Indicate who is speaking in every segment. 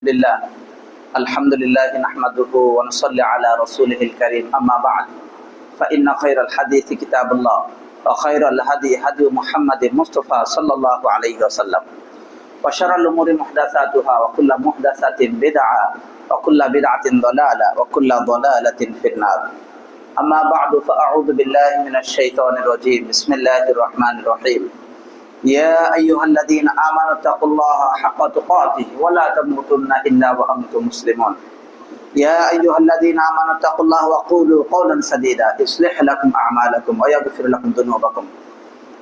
Speaker 1: لله الحمد لله نحمده ونصلي على رسوله الكريم أما بعد فإن خير الحديث كتاب الله وخير الهدي هدي محمد مصطفى صلى الله عليه وسلم وشر الأمور محدثاتها وكل محدثة بدعة وكل بدعة ضلالة وكل ضلالة في النار أما بعد فأعوذ بالله من الشيطان الرجيم بسم الله الرحمن الرحيم يا أيها الذين آمنوا اتقوا الله حق تقاته ولا تموتن إلا وأنتم مسلمون يا أيها الذين آمنوا اتقوا الله وقولوا قولا سديدا يصلح لكم أعمالكم ويغفر لكم ذنوبكم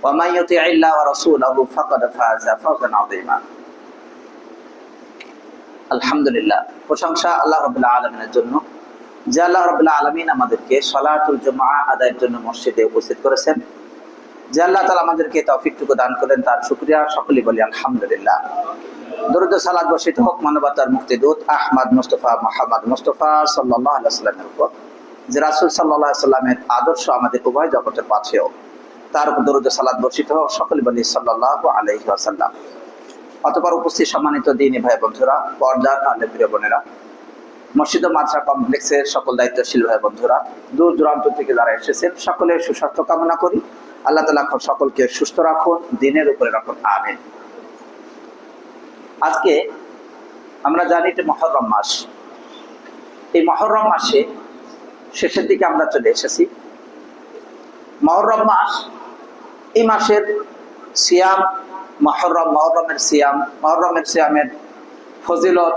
Speaker 1: ومن يطع الله ورسوله فقد فاز فوزا عظيما আলহামদুলিল্লাহ প্রশংসা আল্লাহ রাব্বুল আলামিনের জন্য যে আল্লাহ রাব্বুল আলামিন আমাদেরকে সালাতুল জুমআ আদায়ের জন্য মসজিদে উপস্থিত করেছেন। যে আল্লাহ তাআলা আমাদেরকে তৌফিকটুকু দান করেন তার শুকরিয়া সকলেই বলি আলহামদুলিল্লাহ। দরুদ ও সালাত বর্ষিত হোক মানবতার মুক্তিদূত আহমদ মুস্তাফা মুহাম্মদ মুস্তাফা সাল্লাল্লাহু আলাইহি ওয়াসাল্লামের উপর, যে রাসূল সাল্লাল্লাহু আলাইহি ওয়াসাল্লামের আদর্শ আমাদের উভয় জগতের পাশেও তার উপর দরুদ ও সালাত বর্ষিত হোক সকলে বলি সাল্লাল্লাহু আলাইহি ওয়াসাল্লাম। অতঃপর উপস্থিত সম্মানিত দ্বীনী ভাই বন্ধুরা, পর্দার আলেম প্রিয় বোনেরা, মসজিদ ও মাদ্রাসা কমপ্লেক্সের সকল দায়িত্বশীল ভাই বন্ধুরা, দূর দূরান্ত থেকে যারা এসেছেন সকলের সুস্বাস্থ্য কামনা করি। আল্লাহ তাআলা সকলকে সুস্থ রাখুন, দিনের উপরে রাখুন, আমিন। আজকে আমরা জানি এটা মুহররম মাস। এই মুহররম মাসে শেষের দিকে আমরা চলে এসেছি। মুহররম মাস, এই মাসের সিয়াম, মুহররমের সিয়ামের ফজিলত,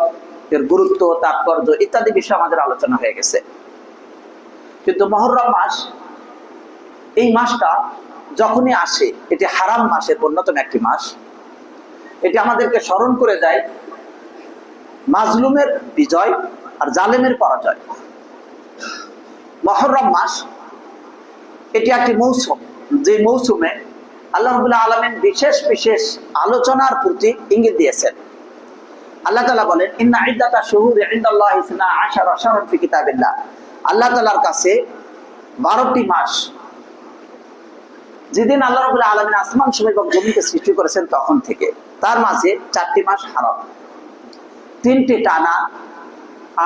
Speaker 1: এর গুরুত্ব, তাৎপর্য ইত্যাদি বিষয় আমাদের আলোচনা হয়ে গেছে। কিন্তু মুহররম মাস, এই মাসটা যখনই আসে এটি হারাম মাসের অন্যতম একটি মাস। এটি আমাদেরকে স্মরণ করে দেয় মাজলুমের বিজয় আর জালেমের পরাজয়। মুহররম মাস এটি একটি মৌসুম, যে মৌসুমে আল্লাহ রাব্বুল আলামিন বিশেষ বিশেষ আলোচনার প্রতি ইঙ্গিত দিয়েছেন। আল্লাহ তাআলা বলেন ইন্না ইদ্দাতা শুহুরি ইনদাল্লাহি 12 শাহরান ফি কিতাবিল্লাহ। আল্লাহ তাআলার কাছে 12টি মাস, যেদিন আল্লাহ রাব্বুল আলামিন আসমান এবং জমিকে সৃষ্টি করেছেন তখন থেকে, তার মাঝে 4টি মাস হারাম, 3টি টানা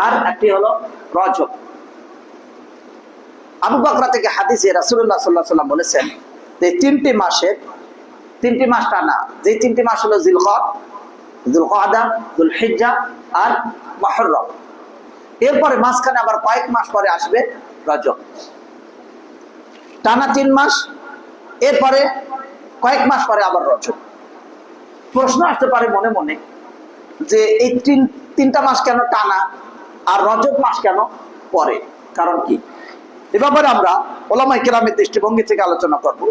Speaker 1: আর একটি হলো রজব। আবু বকর থেকে হাদিসে রাসূলুল্লাহ সাল্লাল্লাহু আলাইহি ওয়াসাল্লাম বলেছেন যে 3টি মাস টানা, যে 3টি মাস হলো যুলকাদা, যুলহিজ্জা আর মুহররম। এরপরে মাঝখানে আবার কয়েক মাস পরে আসবে রজব। টানা 3 মাস, এরপরে কয়েক মাস পরে আবার রজব। প্রশ্ন আসতে পারে মনে মনে যে এই তিনটা মাস কেন টানা আর রজব মাস কেন পরে, কারণ কি? এ ব্যাপারে আমরা উলামায়ে কেরামের দৃষ্টিভঙ্গি থেকে আলোচনা করব।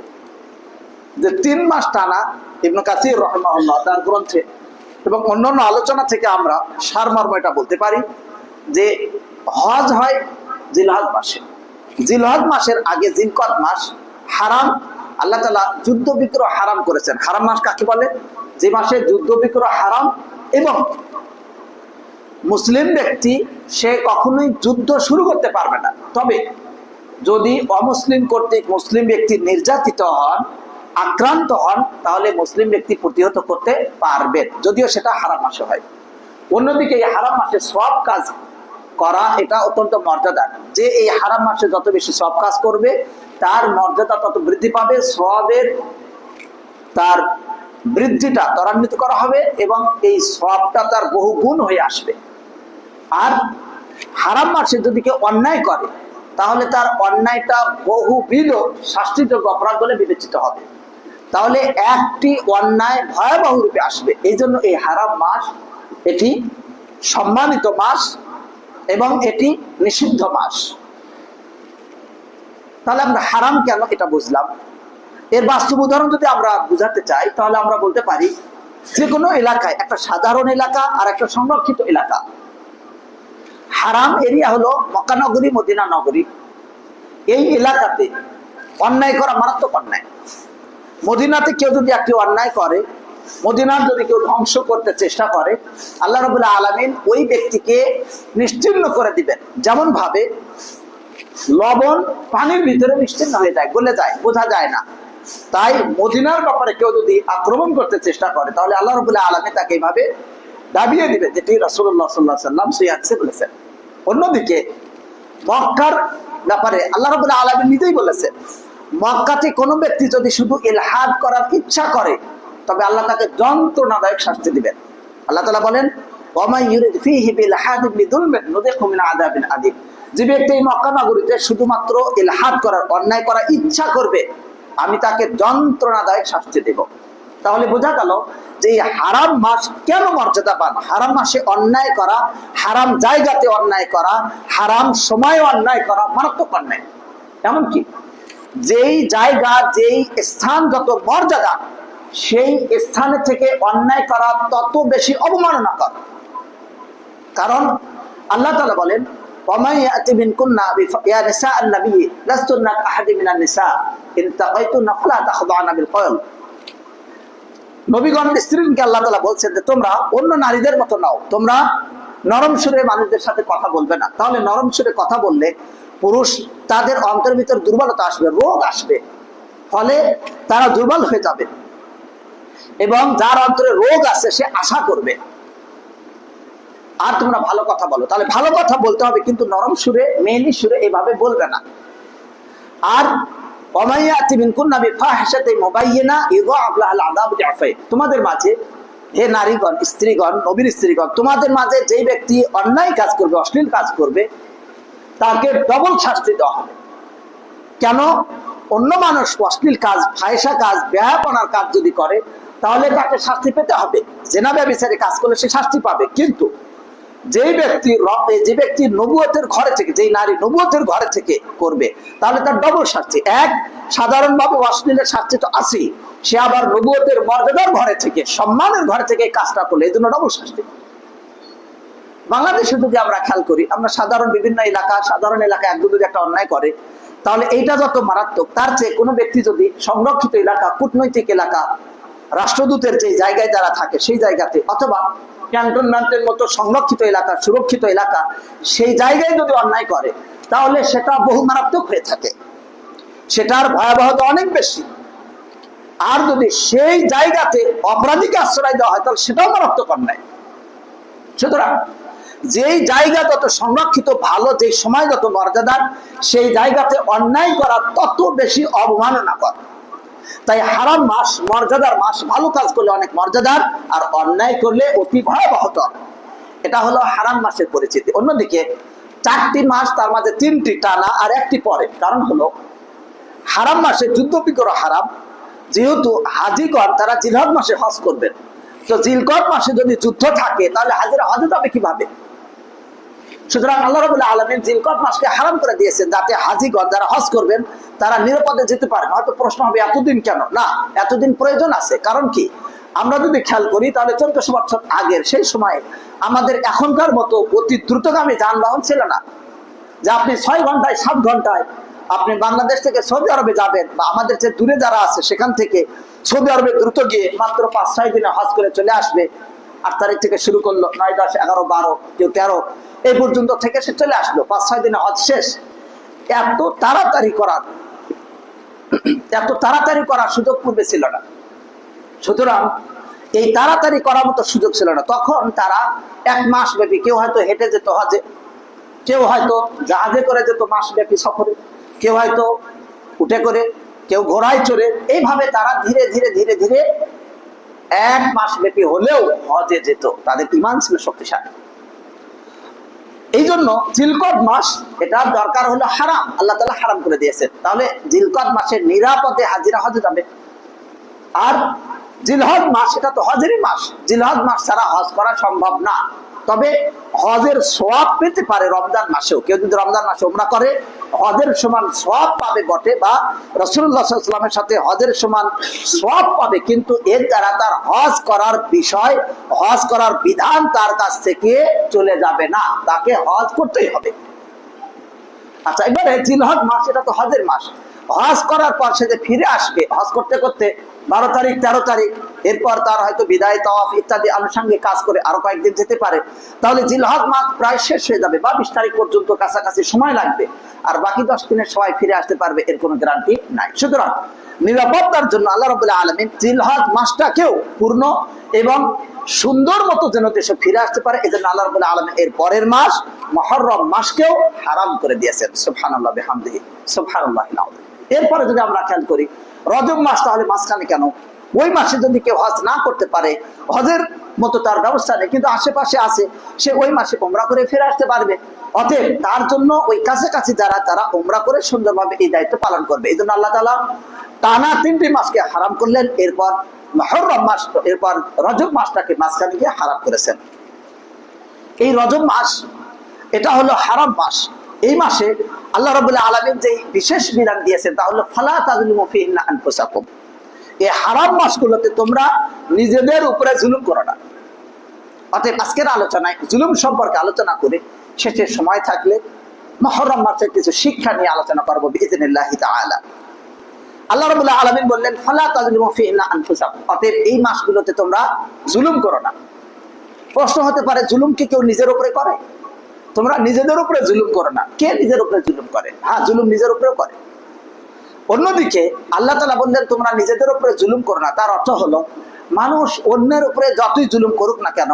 Speaker 1: যে 3 মাস টানা ইবনে কাসির রাহিমাহুল্লাহ তার গ্রন্থে এবং অন্যান্য আলোচনা থেকে আমরা সারমর্ম এটা বলতে পারি যে হজ হয় জিলহজ মাসে। জিলহজ মাসের আগে জিলকদ মাস হারাম। আল্লাহ তাআলা যুদ্ধ বিগ্রহ হারাম করেছেন। হারাম মাস কাকে বলে? যে মাসে যুদ্ধ বিগ্রহ হারাম এবং মুসলিম ব্যক্তি সে কখনোই যুদ্ধ শুরু করতে পারবে না। তবে যদি অমুসলিম কর্তৃক মুসলিম ব্যক্তি নির্যাতিত হন, আক্রান্ত হন, তাহলে মুসলিম ব্যক্তি প্রতিহত করতে পারবেন, যদিও সেটা হারাম মাসে হয়। অন্যদিকে এই হারাম মাসে সব কাজ করা এটা অত্যন্ত মর্যাদা। যে এই হারাম মাসে যত বেশি সব কাজ করবে তার মর্যাদা তত বৃদ্ধি পাবে, সওয়াবের তার বৃদ্ধিটা ত্বরান্বিত করা হবে এবং এই সওয়াবটা তার বহু গুণ হয়ে আসবে। আর হারাম মাসে যদি কেউ অন্যায় করে তাহলে তার অন্যায়টা বহুবিধ শাস্তিযোগ্য অপরাধ বলে বিবেচিত হবে। তাহলে একটি অন্যায় ভয়াবহ রূপে আসবে। এই জন্য এই হারাম মাস এটি সম্মানিত মাস এবং এটি নিষিদ্ধ মাস। তাহলে আমরা হারাম কেন এটা বুঝলাম। এর বাস্তব উদাহরণ যদি আমরা বুঝাতে চাই তাহলে আমরা বলতে পারি যে কোনো এলাকায় একটা সাধারণ এলাকা আর একটা সংরক্ষিত এলাকা। হারাম এরিয়া হলো মক্কা নগরী, মদিনা নগরী। এই এলাকাতে অন্যায় করা মারাত্মক অন্যায়। মদিনাতে কেউ যদি একটি অন্যায় করে, মদিনার যদি কেউ ধ্বংস করতে চেষ্টা করে, আল্লাহ রাব্বুল আলামিন ওই ব্যক্তিকে নিশ্চিহ্ন করে দিবেন। যেমন ভাবে লবণ পানির ভিতরে নিশ্চিহ্ন হয়ে যায়, গলে যায়, বোঝা যায় না। তাই মদিনার ব্যাপারে কেউ যদি আক্রমণ করতে চেষ্টা করে তাহলে আল্লাহ রাব্বুল আলামিন তাকে এইভাবে দাবিয়ে দিবে, যেটি রাসূলুল্লাহ সাল্লাল্লাহু আলাইহি ওয়াসাল্লাম সহিহ হাদিসে বলেছেন। অন্যদিকে মক্কার ব্যাপারে আল্লাহ রাব্বুল আলামিন নিজেই বলেছেন, মক্কাতে কোনো ব্যক্তি যদি শুধু ইলহাদ করার ইচ্ছা করে তবে আল্লাহ তাকে যন্ত্রণাদায়ক শাস্তি দিবেন। আল্লাহ তাআলা বলেন, ওয়ামাই ইউরিদ ফীহি বিলহাদিন বিযুলমিন নুযিকহু মিন আযাবিন আযীম। যে ব্যক্তি এই মক্কা নগরীতে শুধুমাত্র ইলহাদ করার, অন্যায় করার ইচ্ছা করবে, আমি তাকে যন্ত্রণাদায়ক শাস্তি দেব। তাহলে বোঝা গেল যে এই হারাম মাস কেন মর্যাদাবান। হারাম মাসে অন্যায় করা, হারাম জায়গাতে অন্যায় করা, হারাম সময়ে অন্যায় করা মারাত্মক অন্যায়। এমনকি যেই জায়গা, যেই স্থান যত মর্যাদা, সেই স্থানে থেকে অন্যায় করা তত বেশি অবমাননা করা। কারণ আল্লাহ তাআলা বলেন, ওয়ামাই ইয়াতি মিনকুন্না ইয়া নিসাআন নবী লাস্তুন্না কাআহাদি মিনান নিসা ইন তাকাইতুনা ফালা তাখদা'না বিল কওল। নবীগণ স্ত্রীকে আল্লাহ তাআলা বলছেন যে তোমরা অন্য নারীদের মতো নাও, তোমরা নরম সুরে মানুষদের সাথে কথা বলবে না। তাহলে নরম সুরে কথা বললে পুরুষ তাদের অন্তরের ভিতর দুর্বলতা আসবে, রোগ আসবে, ফলে তারা দুর্বল হয়ে যাবে এবং যার অন্তরে রোগ আছে সে আশা করবে। আর তোমরা ভালো কথা বলো, তাহলে ভালো কথা বলতে হবে, কিন্তু নরম সুরে, মেয়েলি সুরে এভাবে বলবে না। আর তোমাদের মাঝে, হে নারীগণ, স্ত্রীগণ, নবীর স্ত্রীগণ, তোমাদের মাঝে যেই ব্যক্তি অন্যায় কাজ করবে, অশ্লীল কাজ করবে, তাকে ডবল শাস্তি দেওয়া হবে। কেন? অন্য মানুষ অশ্লীল কাজ, ফাহিশা কাজ, বেহায়াপনার কাজ যদি করে তাহলে তাকে শাস্তি পেতে হবে। জেনা ব্যভিচারী কাজ করলে সে শাস্তি পাবে। কিন্তু যে ব্যক্তি নবুয়তের ঘরে থেকে, যেই নারী নবুয়তের ঘরে থেকে করবে, তাহলে তার ডবল শাস্তি। এক, সাধারণভাবে অশ্লীলের শাস্তি তো আছেই, সে আবার নবুয়তের মর্যাদার ঘরে থেকে, সম্মানের ঘরে থেকে কাজটা করলে এই জন্য ডবল শাস্তি। বাংলাদেশে যদি আমরা খেয়াল করি, আমরা সাধারণ বিভিন্ন এলাকা, সাধারণ এলাকা একদম যদি একটা অন্যায় করে, তাহলে এইটা যত মারাত্মক, তার চেয়ে কোনো ব্যক্তি যদি সংরক্ষিত এলাকা, কূটনৈতিক এলাকা, রাষ্ট্রদূতের যে জায়গায় যারা থাকে সেই জায়গাতে, অথবা ক্যান্টনমেন্টের মতো সংরক্ষিত এলাকা, সুরক্ষিত এলাকা, সেই জায়গায় যদি অন্যায় করে, তাহলে সেটা বহু মারাত্মক হয়ে থাকে, সেটার ভয়াবহতা অনেক বেশি। আর যদি সেই জায়গাতে অপরাধীকে আশ্রয় দেওয়া হয়, তাহলে সেটাও মারাত্মক অন্যায়। সুতরাং যেই জায়গা যত সংরক্ষিত, ভালো, যে সময় যত মর্যাদার, সেই জায়গাতে অন্যায় করা তত বেশি অবমাননা করা। তাই হারাম মাস মর্যাদার মাস, ভালো কাজ করলে অনেক মর্যাদার, আর অন্যায় করলে অতি ভয়াবহতর। এটা হলো হারাম মাসের পরিচিতি। অন্যদিকে 4টি মাস, তার মাঝে 3টি টানা আর 1টি পরে। কারণ হলো হারাম মাসে যুদ্ধ বিগ্রহ হারাম। যেহেতু হাজিগণ তারা জিলহজ মাসে হজ করবেন, তো জিলকদ মাসে যদি যুদ্ধ থাকে তাহলে হাজিরা হজে যাবে কিভাবে? সুতরাং আল্লাহ রাব্বুল আলামিন জিলকদ মাসকে হারাম করে দিয়েছেন, যাতে হাজিগণ যারা হজ করবেন তারা নিরাপদে যেতে পারে। হয়তো প্রশ্ন হবে এতদিন কেন? না, এতদিন প্রয়োজন আছে। কারণ কি, আমরা যদি খেয়াল করি তাহলে 1400 বছর আগের সেই সময়ে আমাদের এখনকার মতো অতি দ্রুতগামী যানবাহন ছিল না, যে আপনি 6 ঘন্টায় 7 ঘন্টায় আপনি বাংলাদেশ থেকে সৌদি আরবে যাবেন, বা আমাদের যে দূরে যারা আছে সেখান থেকে সৌদি আরবে দ্রুত গিয়ে মাত্র 5-6 দিনে হজ করে চলে আসবে। 8 তারিখ থেকে শুরু করলো, 9, 10, 11, 12, কেউ 13, এই পর্যন্ত থেকে সে চলে আসলো, 5-6 দিনে হজ শেষ। এত তাড়াতাড়ি করার সুযোগ পূর্বে ছিল না। সুতরাং এই তাড়াতাড়ি করার মতো সুযোগ ছিল না। তখন তারা 1 মাস ব্যাপী, কেউ হয়তো হেঁটে যেত হজে, কেউ হয়তো জাহাজে করে যেত মাস ব্যাপী সফরে, কেউ হয়তো উঠে করে, কেউ ঘোড়ায় চড়ে, এইভাবে তারা ধীরে ধীরে ধীরে ধীরে 1 মাস ব্যাপী হলেও হজে যেত। তাদের ঈমান ছিল শক্তিশালী। এই জন্য জিলকদ মাস, এটা দরকার হলো হারাম, আল্লাহ তাআলা হারাম করে দিয়েছেন। তাহলে জিলকদ মাসে নিরাপদে হাজিরা হজে যাবে। আর জিলহজ মাস, এটা তো হজেরই মাস, জিলহজ মাস ছাড়া হজ করা সম্ভব না। তবে হজের সওয়াব পেতে পারে রমজান মাসেও। কেউ যদি রমজান মাসে উমরা করে হজের সমান সওয়াব পাবে বটে, বা রাসূলুল্লাহ সাল্লাল্লাহু আলাইহি ওয়াসাল্লামের সাথে হজের সমান সওয়াব পাবে, কিন্তু এর দ্বারা তার হজ করার বিষয়, হজ করার বিধান তার কাছ থেকে চলে যাবে না, তাকে হজ করতেই হবে। আচ্ছা, এবারে জিলহজ মাস, এটা তো হজের মাস। হজ করার পর সে যে ফিরে আসবে হজ করতে করতে 12 তারিখ 13 তারিখ, এরপর তার হয়তো বিদায় তাওয়াফ ইত্যাদি আনুষঙ্গিক কাজ করে আরো কয়েকদিন যেতে পারে, তাহলে জিলহজ মাস প্রায় শেষ হয়ে যাবে বা 20 তারিখ পর্যন্ত কাছাকাছি সময় লাগবে, আর বাকি 10 দিনের সবাই ফিরে আসতে পারবে এর কোনো গ্যারান্টি নাই। সুতরাং নিরাপত্তার জন্য আল্লাহ রাব্বুল আলামিন জিলহজ মাসটাকেও পূর্ণ এবং সুন্দর মতো যেন দেশে ফিরে আসতে পারে, এজন্য আল্লাহ রাব্বুল আলামিন এর পরের মাস মুহররম মাসকেও হারাম করে দিয়েছেন। সুবহানাল্লাহ বিহামদিহি সুবহানাল্লাহিল আযীম। এরপরে যদি আমরা খেয়াল করি রজব মাস, তাহলে মাঝখানে কেন? ওই মাসে যদি কেউ হজ না করতে পারে, হজের মতো তার ব্যবস্থা নেই কিন্তু আশেপাশে আছে, সে ওই মাসে উমরা করে ফিরে আসতে পারবে। অতএব তার জন্য ওই কাছাকাছি যারা তারা উমরা করে সুন্দরভাবে এই দায়িত্ব পালন করবে। এই জন্য আল্লাহ তাআলা টানা 3টি মাসকে হারাম করলেন, এরপর মুহররম মাস, এরপর রজব মাসটাকে মাঝখানে গিয়ে হারাম করেছেন। এই রজব মাস এটা হলো হারাম মাস। এই মাসে আল্লাহ রাব্বুল আলামিন যে বিশেষ বিধান দিয়েছেন তা হলো ফালা তাযলিমু ফিহিন্না আনফুসাকুম। এই হারাম মাসগুলোতে তোমরা নিজেদের উপরে জুলুম করো না। অতএব আজকের আলোচনায় জুলুম সম্পর্কে আলোচনা করে শেষের সময় থাকলে মুহররম মাসের কিছু শিক্ষা নিয়ে আলোচনা করব বিইজনিল্লাহি তাআলা। আল্লাহ রাব্বুল আলামিন বললেন ফালা তাযলিমু ফিহিন্না আনফুসাকুম, অতএব এই মাসগুলোতে তোমরা জুলুম করো না। প্রশ্ন হতে পারে জুলুম কি কেউ নিজের উপরে করে? তোমরা নিজেদের উপরে জুলুম করো না। কে নিজের উপরে জুলুম করে? হ্যাঁ, জুলুম নিজের উপরেও করে। অন্যদিকে আল্লাহ তাআলা বললেন তোমরা নিজেদের উপরে জুলুম করো না, তার অর্থ হলো মানুষ অন্যের উপরে যতই জুলুম করুক না কেন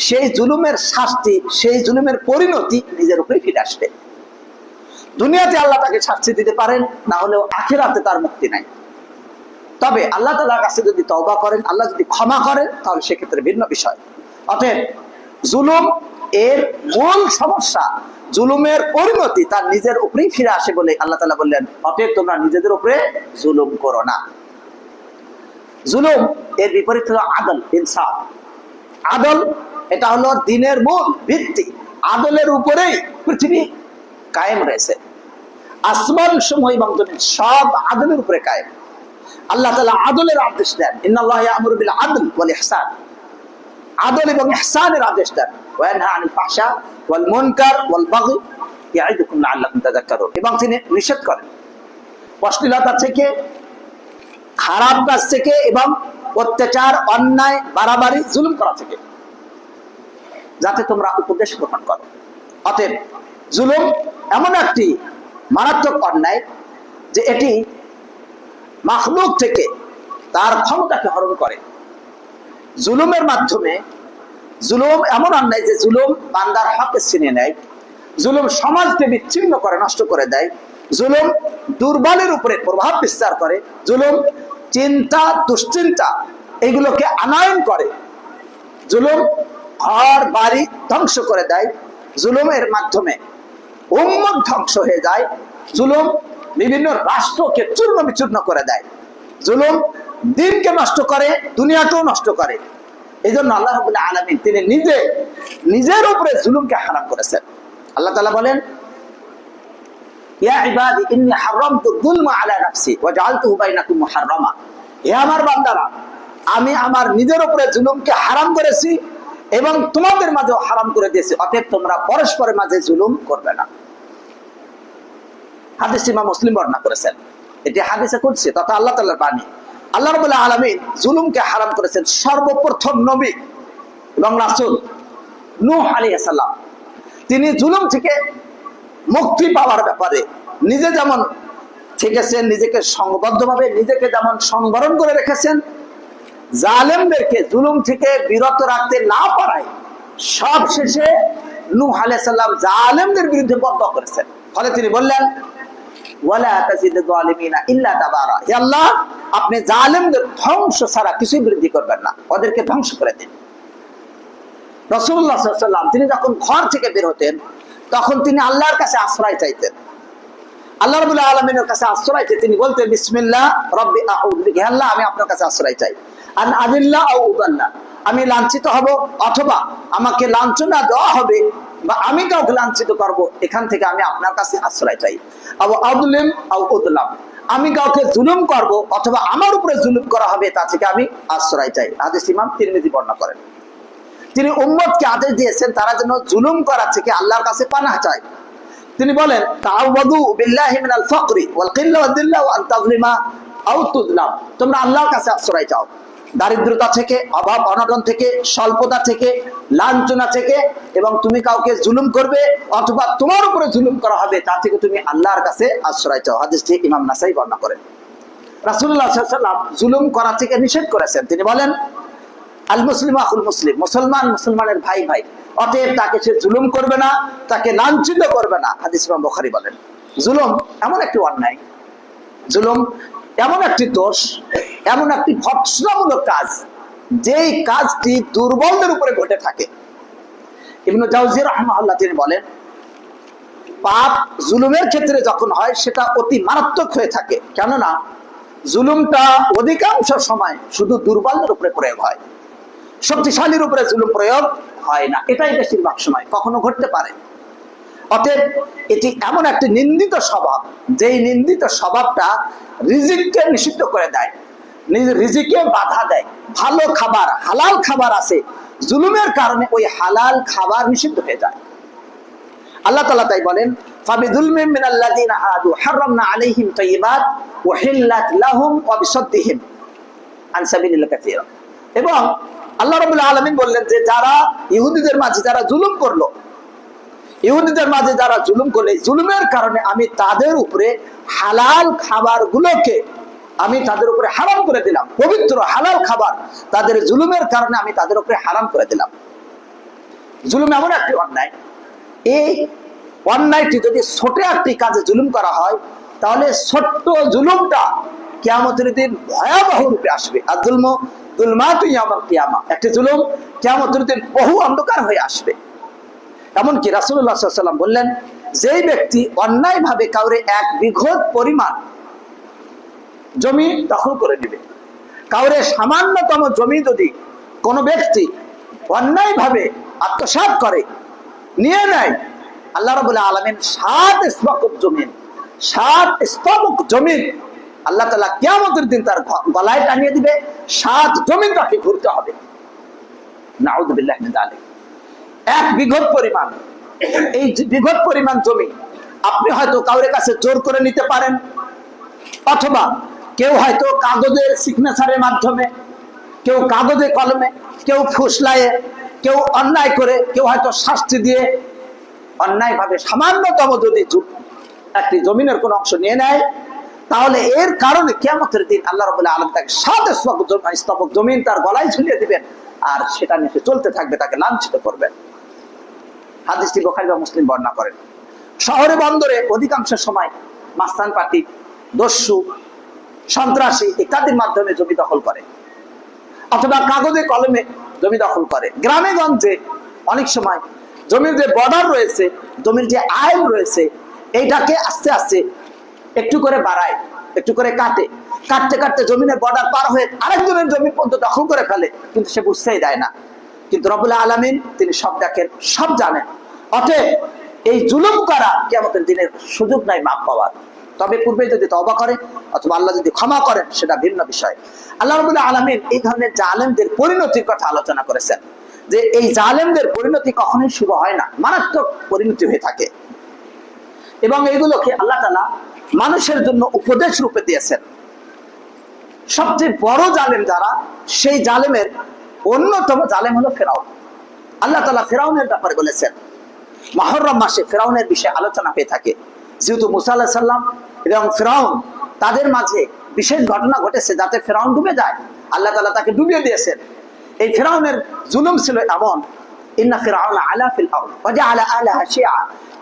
Speaker 1: সেই জুলুমের শাস্তি, সেই জুলুমের পরিণতি নিজের উপরে ফিরে আসবে। দুনিয়াতে আল্লাহ তাকে শাস্তি দিতে পারেন, না হলেও আখিরাতে তার মুক্তি নাই। তবে আল্লাহ তাআলার কাছে যদি তওবা করেন, আল্লাহ যদি ক্ষমা করেন, তাহলে সেক্ষেত্রে ভিন্ন বিষয়। অতএব জুলুম এর মূল সমস্যা, জুলুমের পরিণতি তার নিজের উপরেই ফিরে আসে বলে আল্লাহ তাআলা বললেন অতএব তোমরা নিজেদের উপরে জুলুম করো না। জুলুম এর বিপরীত হলো আদল, ইনসাফ। আদল এটা হলো দ্বীনের মূল ভিত্তি। আদলের উপরেই পৃথিবী কায়েম রয়েছে। আসমান সমূহ এবং জমিন সব আদলের উপরে কায়েম। আল্লাহ তাআলা আদলের আদেশ দেন, ইন্নাল্লাহা ইয়া'মুরু বিল আদল ওয়াল ইহসান। আদল এবং ইহসানের আদেশ দেন, ওয়া ইয়ানহা আনিল ফাহশা ওয়াল মুনকার ওয়াল বাগই ইয়াইদুকুম লাআল্লাকুম তাযাক্কারুন। এবং তিনি নিষেধ করেন অশ্লীলতা থেকে, খারাপ কাজ থেকে এবং অত্যাচার, অন্যায়, বাড়াবাড়ি, জুলুম করা থেকে, যাতে তোমরা উপদেশ গ্রহণ করো। অতএব জুলুম এমন একটি মারাত্মক অন্যায় যে এটি মাখলুক থেকে তার ক্ষমতাকে হরণ করে। জুলুমের মাধ্যমে, জুলুম এমন অন্যায় যে জুলুম বান্দার হককে ছিনিয়ে নেয়, জুলুম সমাজকে বিচ্ছিন্ন করে, নষ্ট করে দেয়, জুলুম দুর্বলের উপরে প্রভাব বিস্তার করে, জুলুম চিন্তা, দুশ্চিন্তা এগুলোকে আনয়ন করে, জুলুম ঘর বাড়ি ধ্বংস করে দেয়, জুলুমের মাধ্যমে উম্মত ধ্বংস হয়ে যায়, জুলুম বিভিন্ন রাষ্ট্রকে চূর্ণ বিচূর্ণ করে দেয়, জুলুম দিনকে নষ্ট করে, দুনিয়াকেও নষ্ট করে। এই জন্য আল্লাহ রাব্বুল আলামিন তিনি নিজের উপরে জুলুমকে হারাম করেছেন। আল্লাহ তাআলা বলেন ইয়া ইবাদি ইন্নী হারামতু যুলমা আলা নাফসি ওয়া জাআলতুহু বাইনাকুম মুহাররামা। হে আমার বান্দারা, আমি আমার নিজের উপরে জুলুমকে হারাম করেছি এবং তোমাদের মাঝেও হারাম করে দিয়েছি, অতএব তোমরা পরস্পরের মাঝে জুলুম করবে না। হাদিস ইমাম মুসলিম বর্ণনা করেছেন, এটি হাদিসে কুদসি তথা আল্লাহ তাআলার বাণী। আল্লাহ রাব্বুল আলামিন জুলুমকে হারাম করেছেন সর্বপ্রথম নবী এবং রাসূল নূহ আলাইহিস সালাম। তিনি জুলুম থেকে মুক্তি পাওয়ার ব্যাপারে নিজে যেমন থেকেছেন, নিজেকে সংবদ্ধভাবে নিজেকে যেমন সংবরণ করে রেখেছেন, জালেমদেরকে জুলুম থেকে বিরত রাখতে না পারায় সব শেষে নূহ আলাইহিস সালাম জালেমদের বিরুদ্ধে বদদোয়া করেছেন। ফলে তিনি বললেন ওয়ালা তাজিদু যালিমিনা ইল্লা তাবারা। হে আল্লাহ, আপনি জালেমদের ধ্বংস ছাড়া কিছুই বৃদ্ধি করবেন না, ওদেরকে ধ্বংস করে দিন। রাসূলুল্লাহ সাল্লাল্লাহু আলাইহি ওয়াসাল্লাম তিনি যখন ঘর থেকে বের হতেন তখন তিনি আল্লাহর কাছে আশ্রয় চাইতেন। আল্লাহ রাব্বুল আলামিনের কাছে আশ্রয় চাইতে তিনি বলতেন বিসমিল্লাহ রাব্বি আউযু বিকা। হে আল্লাহ, আমি আপনার কাছে আশ্রয় চাই। আন আযিল্লা আও উযাল্লা, আমি লাঞ্ছিত হব অথবা আমাকে লাঞ্ছনা দেওয়া হবে বা আমি কাউকে লাঞ্ছিত করব, এখান থেকে আমি আপনার কাছে আশ্রয় চাই। আও আযলিম আও উযলাম, আমি কাউকে জুলুম করব অথবা আমার উপরে জুলুম করা হবে, তা থেকে আমি আশ্রয় চাই। হাদিস ইমাম তিরমিজি বর্ণনা করেন। তিনি উম্মতকে আদেশ দিয়েছেন তারা যেন জুলুম করা থেকে আল্লাহর কাছে পানাহ চায়। তিনি বলেন তাআওয়াদু বিল্লাহি মিনাল ফাকরি ওয়াল কিল্লা ওয়াদ দিল্লা ওয়া আন তাযলিমা আও তুযলাম। তোমরা আল্লাহর কাছে আশ্রয় চাও দারিদ্রতা থেকে, অভাব অনটন থেকে, স্বল্পতা থেকে, লাঞ্ছনা থেকে, এবং তুমি কাউকে জুলুম করবে অথবা তোমার উপরে জুলুম করা হবে তা থেকে তুমি আল্লাহর কাছে আশ্রয় চাও। হাদিসটি ইমাম নাসাই বর্ণনা করেন। রাসূলুল্লাহ সাল্লাল্লাহু আলাইহি ওয়াসাল্লাম জুলুম করা থেকে নিষেধ করেছেন। তিনি বলেন আল মুসলিম আখুল মুসলিম, মুসলমান মুসলমানের ভাই ভাই, অতএব তাকে সে জুলুম করবে না, তাকে লাঞ্ছিত করবে না। হাদিস ইমাম বুখারী বলেন। জুলুম এমন একটি অন্যায়, জুলুম এমন একটি দোষ, এমন একটি ভৎসনামূলক কাজ, যেই কাজটি দুর্বলদের উপরে ঘটে থাকে। ইবনে জাওজি রাহিমাহুল্লাহ তিনি বলেন পাপ জুলুমের ক্ষেত্রে যখন হয় সেটা অতি মারাত্মক হয়ে থাকে, কেননা জুলুমটা অধিকাংশ সময় শুধু দুর্বলদের উপরে প্রয়োগ হয়, শক্তিশালীর উপরে জুলুম প্রয়োগ হয় না। এটাই বেশিরভাগ সময়, কখনো ঘটতে পারে। অতএব এটি এমন একটি নিন্দিত স্বভাব, যেই নিন্দিত স্বভাবটা রিজিককে নিষিদ্ধ করে দেয়, রিজিকে বাধা দেয়। ভালো খাবার, হালাল খাবার আছে, জুলুমের কারণে ওই হালাল খাবার নিষিদ্ধ হয়ে যায়। আল্লাহ তাআলা তাই বলেন ফাবিযুলমিন মিনাল্লাযিনা হাদু হারামনা আলাইহিম তাইয়্যিবাত ওয়া হিল্লাত লাহুম ওয়া বিসাদ্দিহিম আন সাবিলিল্লাহি কাসীরা। এবং আল্লাহ রাব্বুল আলামিন বললেন যে যারা ইহুদিদের মাঝে যারা জুলুম করলো, ইহুদিদের মাঝে যারা জুলুম করলে, জুলুমের কারণে আমি তাদের উপরে হালাল খাবারগুলোকে আমি তাদের উপরে হারাম করে দিলাম। পবিত্র হালাল খাবার তাদের জুলুমের কারণে আমি তাদের উপরে হারাম করে দিলাম। জুলুম এমন একটি অন্যায়, এই অন্যায়টি যদি ছোট একটি কাজে জুলুম করা হয় তাহলে ছোট্ট জুলুমটা কিয়ামতের দিন ভয়াবহ রূপে আসবে। আর জুলমু যুলমাতু ইয়াউমাল কিয়ামা, একটি জুলুম কিয়ামতের দিন বহু অন্ধকার হয়ে আসবে। এমনকি রাসূলুল্লাহ সাল্লাল্লাহু আলাইহি ওয়াসাল্লাম বললেন যেই ব্যক্তি অন্যায় ভাবে কাউরে 1 বিঘত পরিমাণ জমি দখল করে নেবে, কাউরে সামান্যতম জমি যদি কোনো ব্যক্তি অন্যায় ভাবে আত্মসাৎ করে, নিয়ে নেয়, আল্লাহ রাব্বুল আলামিন 7 স্তবক জমিন, 7 স্তবক জমিন আল্লাহ তাআলা কিয়ামতের দিন তার গলায় টানিয়ে দিবে। 7 জমিন তাকে ঘুরতে হবে। নাউযু বিল্লাহি মিন যালিক। 1 বিঘত পরিমাণ, এই বিঘত পরিমাণ জমি আপনি হয়তো কাউরে কাছে জোর করে নিতে পারেন, অথবা কেউ হয়তো কাগজের সিগনেচারের মাধ্যমে, কেউ কাগজে কলমে, কেউ ফুসলায়ে, কেউ অন্যায় করে, কেউ হয়তো শাস্তি দিয়ে অন্যায় ভাবে সামান্যতম যদি একটি জমিনের কোন অংশ নিয়ে নেয়, তাহলে এর কারণে কিয়ামতের দিন আল্লাহ রাব্বুল আলামিন তাকে 7 স্তবক জমিন তার গলায় ঝুলিয়ে দিবেন, আর সেটা নিয়ে চলতে থাকবে, তাকে লাঞ্ছিত করবেন। হাদিসটি বুখারী বা মুসলিম বর্ণনা করেন। শহরে বন্দরে অধিকাংশ সময় মাস্তান পার্টি, দস্যু, সন্ত্রাসী ইত্যাদির মাধ্যমে জমি দখল করে, অথবা কাগজে কলমে জমি দখল করে। গ্রামে গঞ্জে অনেক সময় জমির যে বর্ডার রয়েছে, জমির যে আইন রয়েছে, এইটাকে আস্তে আস্তে একটু করে বাড়ায়, একটু করে কাটে, কাটতে কাটতে জমিনের বর্ডার পার হয়ে আরেকজনের জমি পর্যন্ত দখল করে ফেলে, কিন্তু সে বুঝতেই দেয় না। কিন্তু রব্বুল আলামিন তিনি সব দেখেন, সব জানেন। অতএব এই জুলুম করা কিয়ামতের দিনের সুযোগ নাই মাপ পাওয়ার। তবে পূর্বে যদি তওবা করে অথবা আল্লাহ যদি ক্ষমা করেন সেটা ভিন্ন বিষয়। আল্লাহ রাব্বুল আলামিন এই ধরনের জালেমদের পরিণতির কথা আলোচনা করেছেন, যে এই জালেমদের পরিণতি কখনোই শুভ হয় না, মারাত্মক পরিণতি হয়ে থাকে। এবং এইগুলোকে আল্লাহ তাআলা মানুষের জন্য উপদেশ রূপে দিয়েছেন। সবচেয়ে বড় জালেম যারা, সেই জালেমের অন্যতম জালেম হলো ফেরাউন। আল্লাহ তাআলা ফেরাউনের ব্যাপারে বলেছেন, মুহররম মাসে ফেরাউনের বিষয়ে আলোচনা হয়ে থাকে। যেহেতু মুসা আলাইহিস সালাম এবং ফেরাউন তাদের মাঝে বিশেষ ঘটনা ঘটেছে যাতে ফেরাউন ডুবে যায়, আল্লাহ তাআলা তাকে ডুবিয়ে দিয়েছেন। এই ফেরাউনের জুলুম ছিল এমন, ইন্না ফিরআউনা আলা ফিল আরদ ওয়া জাআলা আহলাহা শিয়া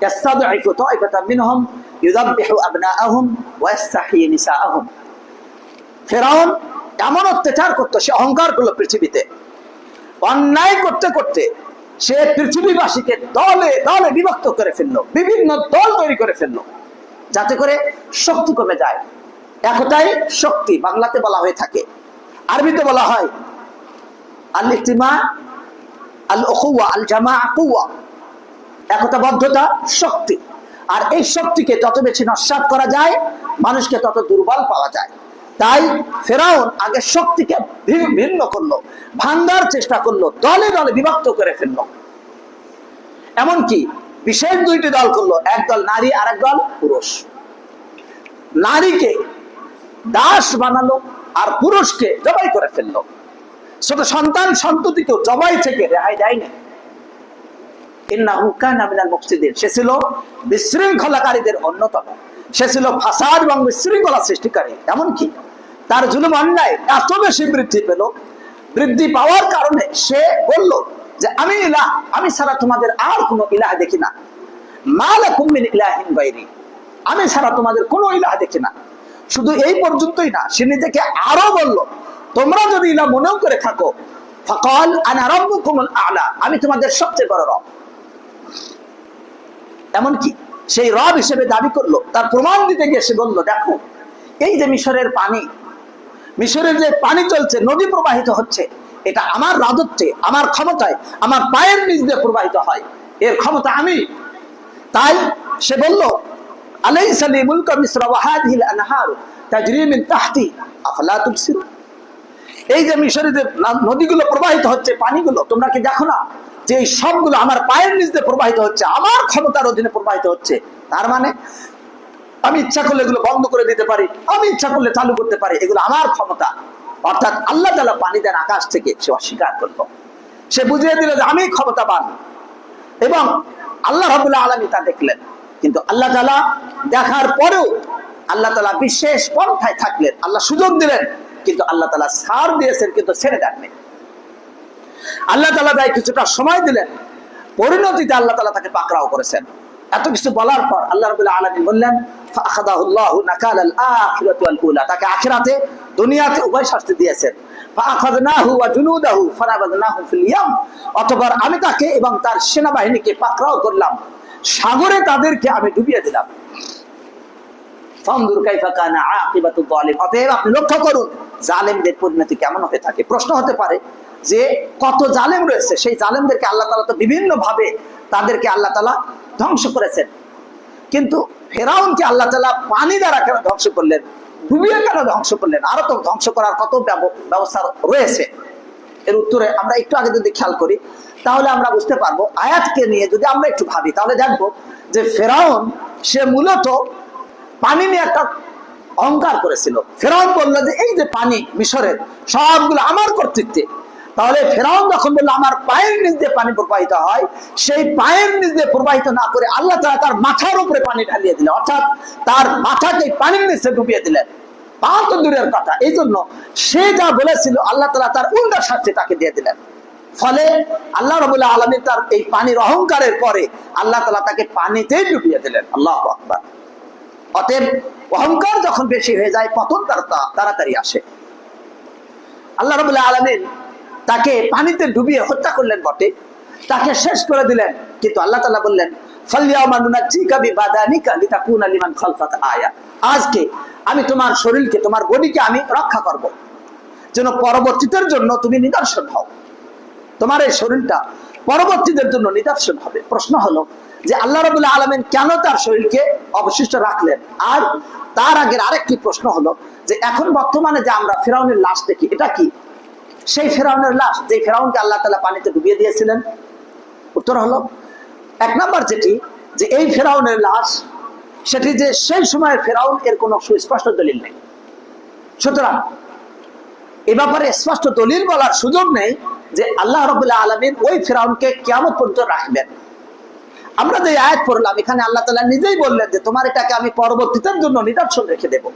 Speaker 1: ইয়াস্তাদঈফু তাইফাতাম মিনহুম ইউযাববিহু আবনাআহুম ওয়া ইস্তাহয়ী নিসাআহুম। ফেরাউন এমন অত্যাচার করতো, সে অহংকার করলো পৃথিবীতে, অন্যায় করতে করতে সে পৃথিবীবাসীকে দলে দলে বিভক্ত করে ফেললো, বিভিন্ন দল তৈরি করে ফেললো, যাতে করে শক্তি কমে যায়। একতাই শক্তি বাংলাতে বলা হয়ে থাকে, আরবিতে বলা হয় আল ইজতিমা আল উখুওয়া আল জামাআ কুওয়া, একতাবদ্ধতা শক্তি। আর এই শক্তিকে যত বেশি নস্যাৎ করা যায়, মানুষকে তত দুর্বল পাওয়া যায়। তাই ফেরাউন আগে শক্তিকে ভিন্ন করলো, ভাঙার চেষ্টা করলো, দলে দলে বিভক্ত করে ফেললো। এমনকি বিশেষ দুইটি দল করলো, এক দল নারী আর এক দল পুরুষ। নারীকে দাস বানালো আর পুরুষকে জবাই করে ফেললো। ছোট সন্তান সন্ততিকেও জবাই থেকে রেহাই দেয়নি। ইন্নাহু কানা মিনাল মুফসিদিন, সে ছিল বিশৃঙ্খলাকারীদের অন্যতম। সে ছিল ফাসাদ এবং বিশৃঙ্খলা সৃষ্টিকারী। এমনকি তার জুলুম অন্যায় এত বেশি বৃদ্ধি পেল, বৃদ্ধি পাওয়ার কারণে সে বলল যে আমি ইলাহ, আমি ছাড়া তোমাদের আর কোনো ইলাহ দেখি না। মা লাকুম মিন ইলাহিন গায়রি, আমি ছাড়া তোমাদের কোনো ইলাহ দেখি না। শুধু এই পর্যন্তই না, সে নিজেকে আরো বলল, তোমরা যদি ইলাহ মনেও করে থাকো, ফাকাল আনা রাব্বুকুমুল আ'লা, আমি তোমাদের সবচেয়ে বড় রব। এমনকি সেই রব হিসেবে দাবি করলো। তার প্রমাণ দিতে গিয়ে সে বলল, দেখো এই যে মিশরের পানি, মিশরের যে পানি চলছে, নদী প্রবাহিত হচ্ছে, এটা আমার রাজত্বে, আমার ক্ষমতায়, আমার পায়ের নিচ দিয়ে প্রবাহিত হয়, এর ক্ষমতা আমি। তাই সে বলল, আলাইসা লি মুলকু মিসর ওয়া হাযিহিল আনহার তাজরি মিন তাহতি আফালা তুবসিরুন, এই যে মিশরের যে নদীগুলো প্রবাহিত হচ্ছে, পানিগুলো, তোমরা কি দেখো না যে এই সবগুলো আমার পায়ের নিচ দিয়ে প্রবাহিত হচ্ছে, আমার ক্ষমতার অধীনে প্রবাহিত হচ্ছে। তার মানে আমি ইচ্ছা করলে এগুলো বন্ধ করে দিতে পারি, আমি ইচ্ছা করলে চালু করতে পারি, এগুলো আমার ক্ষমতা। অর্থাৎ আল্লাহ তাআলা পানি দেন আকাশ থেকে, সে অস্বীকার করলো। সে বুঝিয়ে দিল যে আমি ক্ষমতাবান, এবং আল্লাহ রাব্বুল আলামিন তা দেখলেন। কিন্তু আল্লাহ তাআলা দেখার পরেও আল্লাহ তাআলা বিশেষ পন্থায় থাকলেন, আল্লাহ সুযোগ দিলেন, কিন্তু আল্লাহ তাআলা ছাড় দিয়েছেন, কিন্তু ছেড়ে দেননি। আল্লাহ তাআলা তাই কিছুটা সময় দিলেন, পরিণতিতে আল্লাহ তাআলা তাকে পাকড়াও করেছেন। এত কিছু বলার পর আল্লাহ রাব্বুল আলামিন বললেন, ফাআখাযাহুল্লাহু নাকালাল আখিরাতি ওয়াল উলা, তাকে আখিরাতে দুনিয়াতে উভয় শাস্তি দিয়েছেন। ফাআখাযনাহু ওয়া জুনুদাহু ফানাবাযনাহু ফিল ইয়াম, অতঃপর আমি তাকে এবং তার সেনাবাহিনীকে পাকড়াও করলাম, সাগরে তাদেরকে আমি ডুবিয়ে দিলাম। ফানজুর কাইফা কানা আকিবাতুল যালিম, অতএব আপনি লক্ষ্য করুন জালেমদের পরিণতি কেমন হয়ে থাকে। প্রশ্ন হতে পারে যে কত জালেম রয়েছে, সেই জালেমদেরকে আল্লাহ তাআলা তো বিভিন্ন ভাবে তাদেরকে আল্লাহ তাআলা ধ্বংস করেছেন, কিন্তু ফেরাউনকে আল্লাহ তাআলা পানি দ্বারা কেন ধ্বংস করলেন, ডুবিয়ে কেন ধ্বংস করলেন? আরো তো ধ্বংস করার কত ব্যবস্থা রয়েছে। এর উত্তরে আমরা একটু আগে যদি খেয়াল করি, তাহলে আমরা বুঝতে পারবো, আয়াতকে নিয়ে যদি আমরা একটু ভাবি, তাহলে দেখবো যে ফেরাউন সে মূলত পানি নিয়ে একটা অহংকার করেছিল। ফেরাউন বললো যে এই যে পানি মিশরের সবগুলো আমার কর্তৃত্বে। তাহলে ফেরাউন যখন বললো আমার পায়ের নিচ দিয়ে পানি প্রবাহিত হয়, সেই পায়ের নিচ দিয়ে প্রবাহিত না করে আল্লাহ তাআলা তার মাথার উপরে পানি ঢালিয়ে দিলেন, অর্থাৎ তার মাথাকে পানির নিচে ডুবিয়ে দিলেন। পা তো দূরের কথা, এই জন্য সে যা বলেছিল আল্লাহ তাআলা তার উল্টা শাস্তি তাকে দিয়ে দিলেন। ফলে আল্লাহ রাব্বুল আলামিন তার এই পানির অহংকারের পরে আল্লাহ তাআলা তাকে পানিতেই ডুবিয়ে দিলেন। আল্লাহু আকবার। অতএব অহংকার যখন বেশি হয়ে যায়, পতন তার তাড়াতাড়ি আসে। আল্লাহ রাব্বুল আলামিন তাকে পানিতে ডুবিয়ে হত্যা করলেন বটে, তাকে শেষ করে দিলেন, কিন্তু আল্লাহ তাআলা বললেন, ফালইয়াউমা নুনাজ্জিকা বিবাদানিকা লিতাকুনা লিমান খালফাকা আয়া, আজকে আমি তোমার শরীরকে, তোমার বডিকে আমি রক্ষা করব, যেন পরবর্তীদের জন্য তুমি নিদর্শন হও। তোমার এই শরীরটা পরবর্তীদের জন্য নিদর্শন হবে। প্রশ্ন হলো যে আল্লাহ রাব্বুল আলামিন কেন তার শরীরকে অবশিষ্ট রাখলেন? আর তার আগের আরেকটি প্রশ্ন হলো যে এখন বর্তমানে যে আমরা ফেরাউনের লাশ দেখি, এটা কি সেই ফেরাউনের লাশ যে ফেরাউনকে আল্লাহ তাআলা পানিতে ডুবিয়ে দিয়েছিলেন? উত্তর হলো, এক নাম্বার যেটি, যে এই ফেরাউনের লাশ, সেটি যে সেই সময়ের ফেরাউন, এর কোনো সুস্পষ্ট দলিল নেই। সুতরাং এ ব্যাপারে স্পষ্ট দলিল বলার সুযোগ নেই যে আল্লাহ রাব্বুল আলামিন ওই ফেরাউনকে কিয়ামত পর্যন্ত রাখবেন। আমরা যে আয়াত পড়লাম, এখানে আল্লাহ তাআলা নিজেই বললেন যে তোমার এটাকে আমি পরবর্তীদের জন্য নিদর্শন রেখে দেব।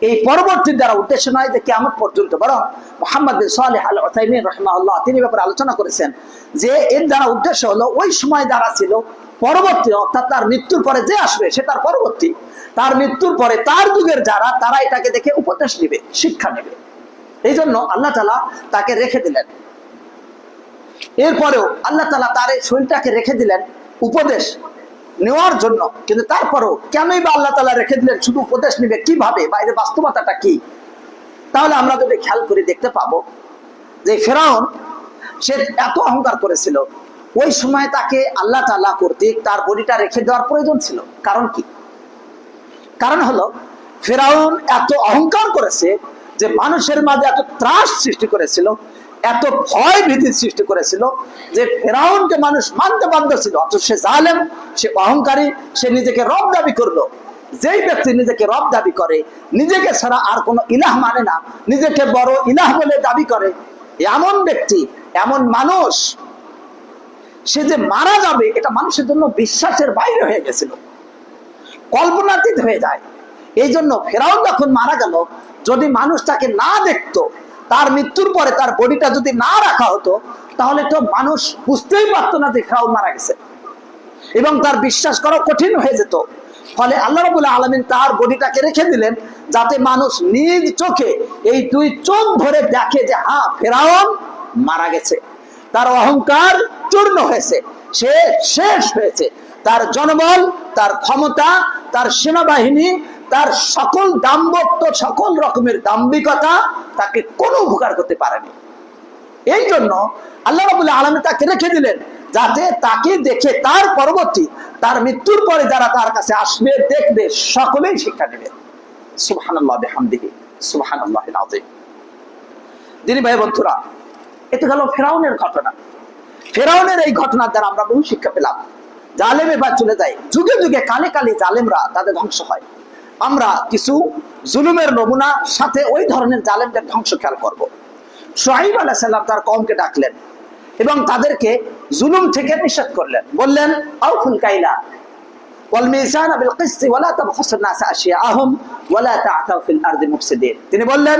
Speaker 1: এই পরবর্তী দ্বারা উদ্দেশ্য নয় যে কিয়ামত পর্যন্ত, বরং মুহাম্মদ বিন সালেহ আল উসাইমিন রাহিমাহুল্লাহ তিনি ব্যাপারে আলোচনা করেছেন যে এর দ্বারা উদ্দেশ্য হলো ওই সময় যারা ছিল পরবর্তী, অর্থাৎ তার মৃত্যুর পরে যে আসবে সে তার পরবর্তী, তার মৃত্যুর পরে তার যুগের যারা, তারা এটাকে দেখে উপদেশ নেবে, শিক্ষা নেবে। এই জন্য আল্লাহ তাআলা তাকে রেখে দিলেন। এরপরেও আল্লাহ তাআলা তার এই শরীরটাকে রেখে দিলেন উপদেশ নেওয়ার জন্য, কিন্তু তারপরেও কেনই বা আল্লাহ তাআলা রেখে দিলেন? শুধু উপদেশ নেবে কিভাবে, বাইরে বাস্তবতাটা কি? তাহলে আমরা যদি খেয়াল করে দেখতে পাবো যে ফেরাউন সে এত অহংকার করেছিল, ওই সময় তাকে আল্লাহ তাআলা কর্তৃক তার বডিটা রেখে দেওয়ার প্রয়োজন ছিল। কারণ কি? কারণ হলো ফেরাউন এত অহংকার করেছে যে মানুষের মাঝে এত ত্রাস সৃষ্টি করেছিল, এত ভয় ভীতির সৃষ্টি করেছিল যে ফেরাউনকে মানুষ মানতে বাধ্য ছিল। অথচ সে জালেম, সে অহংকারী, সে নিজেকে রব দাবি করলো। যেই ব্যক্তি নিজেকে রব দাবি করে, নিজেকে ছাড়া আর কোনো ইলাহ মানে না, নিজেকে বড় ইলাহ বলে দাবি করে, এমন ব্যক্তি, এমন মানুষ, সে যে মারা যাবে এটা মানুষের জন্য বিশ্বাসের বাইরে হয়ে গেছিল, কল্পনাতীত হয়ে যায়। এই জন্য ফেরাউন যখন মারা গেল, যদি মানুষ তাকে না দেখতো, তার মৃত্যুর পরে তার বডিটা যদি না রাখা হতো, তাহলে তো মানুষ বুঝতেই পারতো না যে ফেরাউন মারা গেছে, এবং তার বিশ্বাস করা কঠিন হয়ে যেত। ফলে আল্লাহ রাব্বুল আলামিন তার বডিটাকে রেখে দিলেন, যাতে মানুষ নিজ চোখে, এই দুই চোখ ভরে দেখে যে হ্যাঁ ফেরাউন মারা গেছে, তার অহংকার চূর্ণ হয়েছে, সে শেষ হয়েছে, তার জনবল, তার ক্ষমতা, তার সেনাবাহিনী, তার সকল দাম্ভ্য, সকল রকমের দাম্ভিকতা তাকে কোনো উপকার করতে পারেনি। এই জন্য আল্লাহ রাব্বুল আলামিন তাকে রেখে দিলেন, যাতে তাকে দেখে তার পরবর্তী, তার মৃত্যুর পরে যারা তার কাছে আসবে, দেখবে, সকলেই শিক্ষা নেবে। সুবহানাল্লাহ বিহামদিহি, সুবহানাল্লাহিল আযীম। দিনী ভাই বন্ধুরা, এটা হলো ফেরাউনের ঘটনা। ফেরাউনের এই ঘটনার দ্বারা আমরা বহু শিক্ষা পেলাম। জালেম এবার চলে যায়, যুগে যুগে কালে কালে জালেমরা তাদের ধ্বংস হয়। আমরা কিছু জুলুমের নমুনা সাথে ওই ধরনের জালেমদের ধ্বংস খেয়াল করব। শুআয়ব আলাইহিস সালাম তার কওমকে ডাকলেন এবং তাদেরকে জুলুম থেকে নিষেধ করলেন। বললেন, আউফুল কাইলা ওয়াল মিজান বিল কিসত ওয়া লা তাবখাসুন নাস আশিয়াআহুম ওয়া লা তা'তাউ ফিল আরদি মুফসিদিন। তিনি বললেন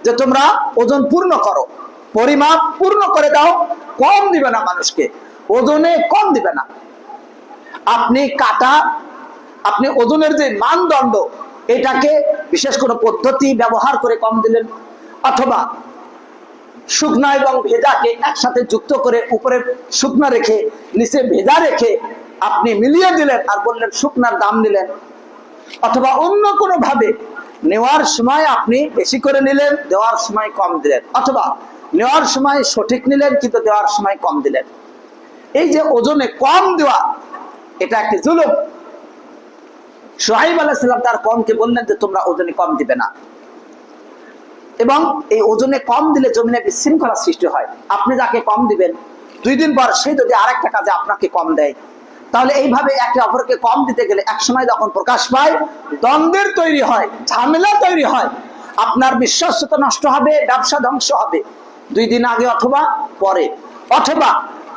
Speaker 1: যে তোমরা ওজন পূর্ণ করো, পরিমাপ পূর্ণ করে দাও, কম দিবে না মানুষকে, ওজনে কম দিবে না। আপনি কাটা, আপনি ওজনের যে মানদণ্ড, এটাকে বিশেষ কোনো পদ্ধতি ব্যবহার করে কম দিলেন, অথবা শুকনা এবং ভেজাকে একসাথে যুক্ত করে উপরে শুকনা রেখে নিচে ভেজা রেখে আপনি মিলিয়ে দিলেন আর বললেন শুকনার দাম নিলেন, অথবা অন্য কোনো ভাবে নেওয়ার সময় আপনি বেশি করে নিলেন, দেওয়ার সময় কম দিলেন, অথবা নেওয়ার সময় সঠিক নিলেন কিন্তু দেওয়ার সময় কম দিলেন। এই যে ওজনে কম দেওয়া, এটা একটি জুলুম। শুআয়ব আলাইহিস সালাম তার কওমকে বললেন যে তোমরা ওজনে কম দিবে না, এবং এই ওজনে কম দিলে জমিনে বিশৃঙ্খলা সৃষ্টি হয়। আপনি যাকে কম দিবেন, 2 দিন পর সে যদি আরেকটা কাজে আপনাকে কম দেয়, তাহলে এইভাবে একে অপরকে কম দিতে গেলে একসময় যখন প্রকাশ পায়, দ্বন্দ্বের তৈরি হয়, ঝামেলা তৈরি হয়, আপনার বিশ্বস্ততা নষ্ট হবে, ব্যবসা ধ্বংস হবে 2 দিন আগে অথবা পরে, অথবা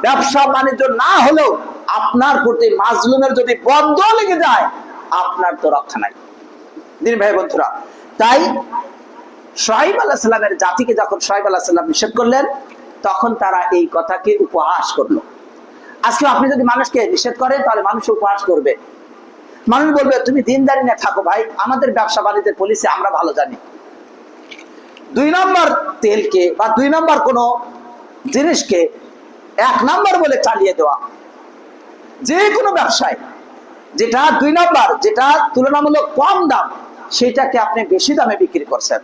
Speaker 1: ব্যবসা বাণিজ্য না হলেও আপনার প্রতি মাজলুমের যদি বদদোয়া লেগে যায়, আপনার তো রক্ষা নাই। দিন ভাই বন্ধুরা, তাই শুআয়ব আলাইহিস সালামের জাতিকে যখন শুআয়ব আলাইহিস সালাম নিষেধ করলেন, তখন তারা এই কথাকে উপহাস করলো। আজকে আপনি যদি মানুষকে নিষেধ করেন, তাহলে মানুষ উপহাস করবে। মানুষ বলবে তুমি দিনদারি না থাকো ভাই, আমাদের ব্যবসা বাণিজ্যের পলিসি আমরা ভালো জানি। 2 নম্বর তেলকে বা 2 নম্বর কোনো জিনিসকে 1 নম্বর বলে চালিয়ে দেওয়া, যে কোনো ব্যবসায় যেটা 2 নম্বর, যেটা তুলনামূলক কম দাম, সেটাকে আপনি বেশি দামে বিক্রি করছেন।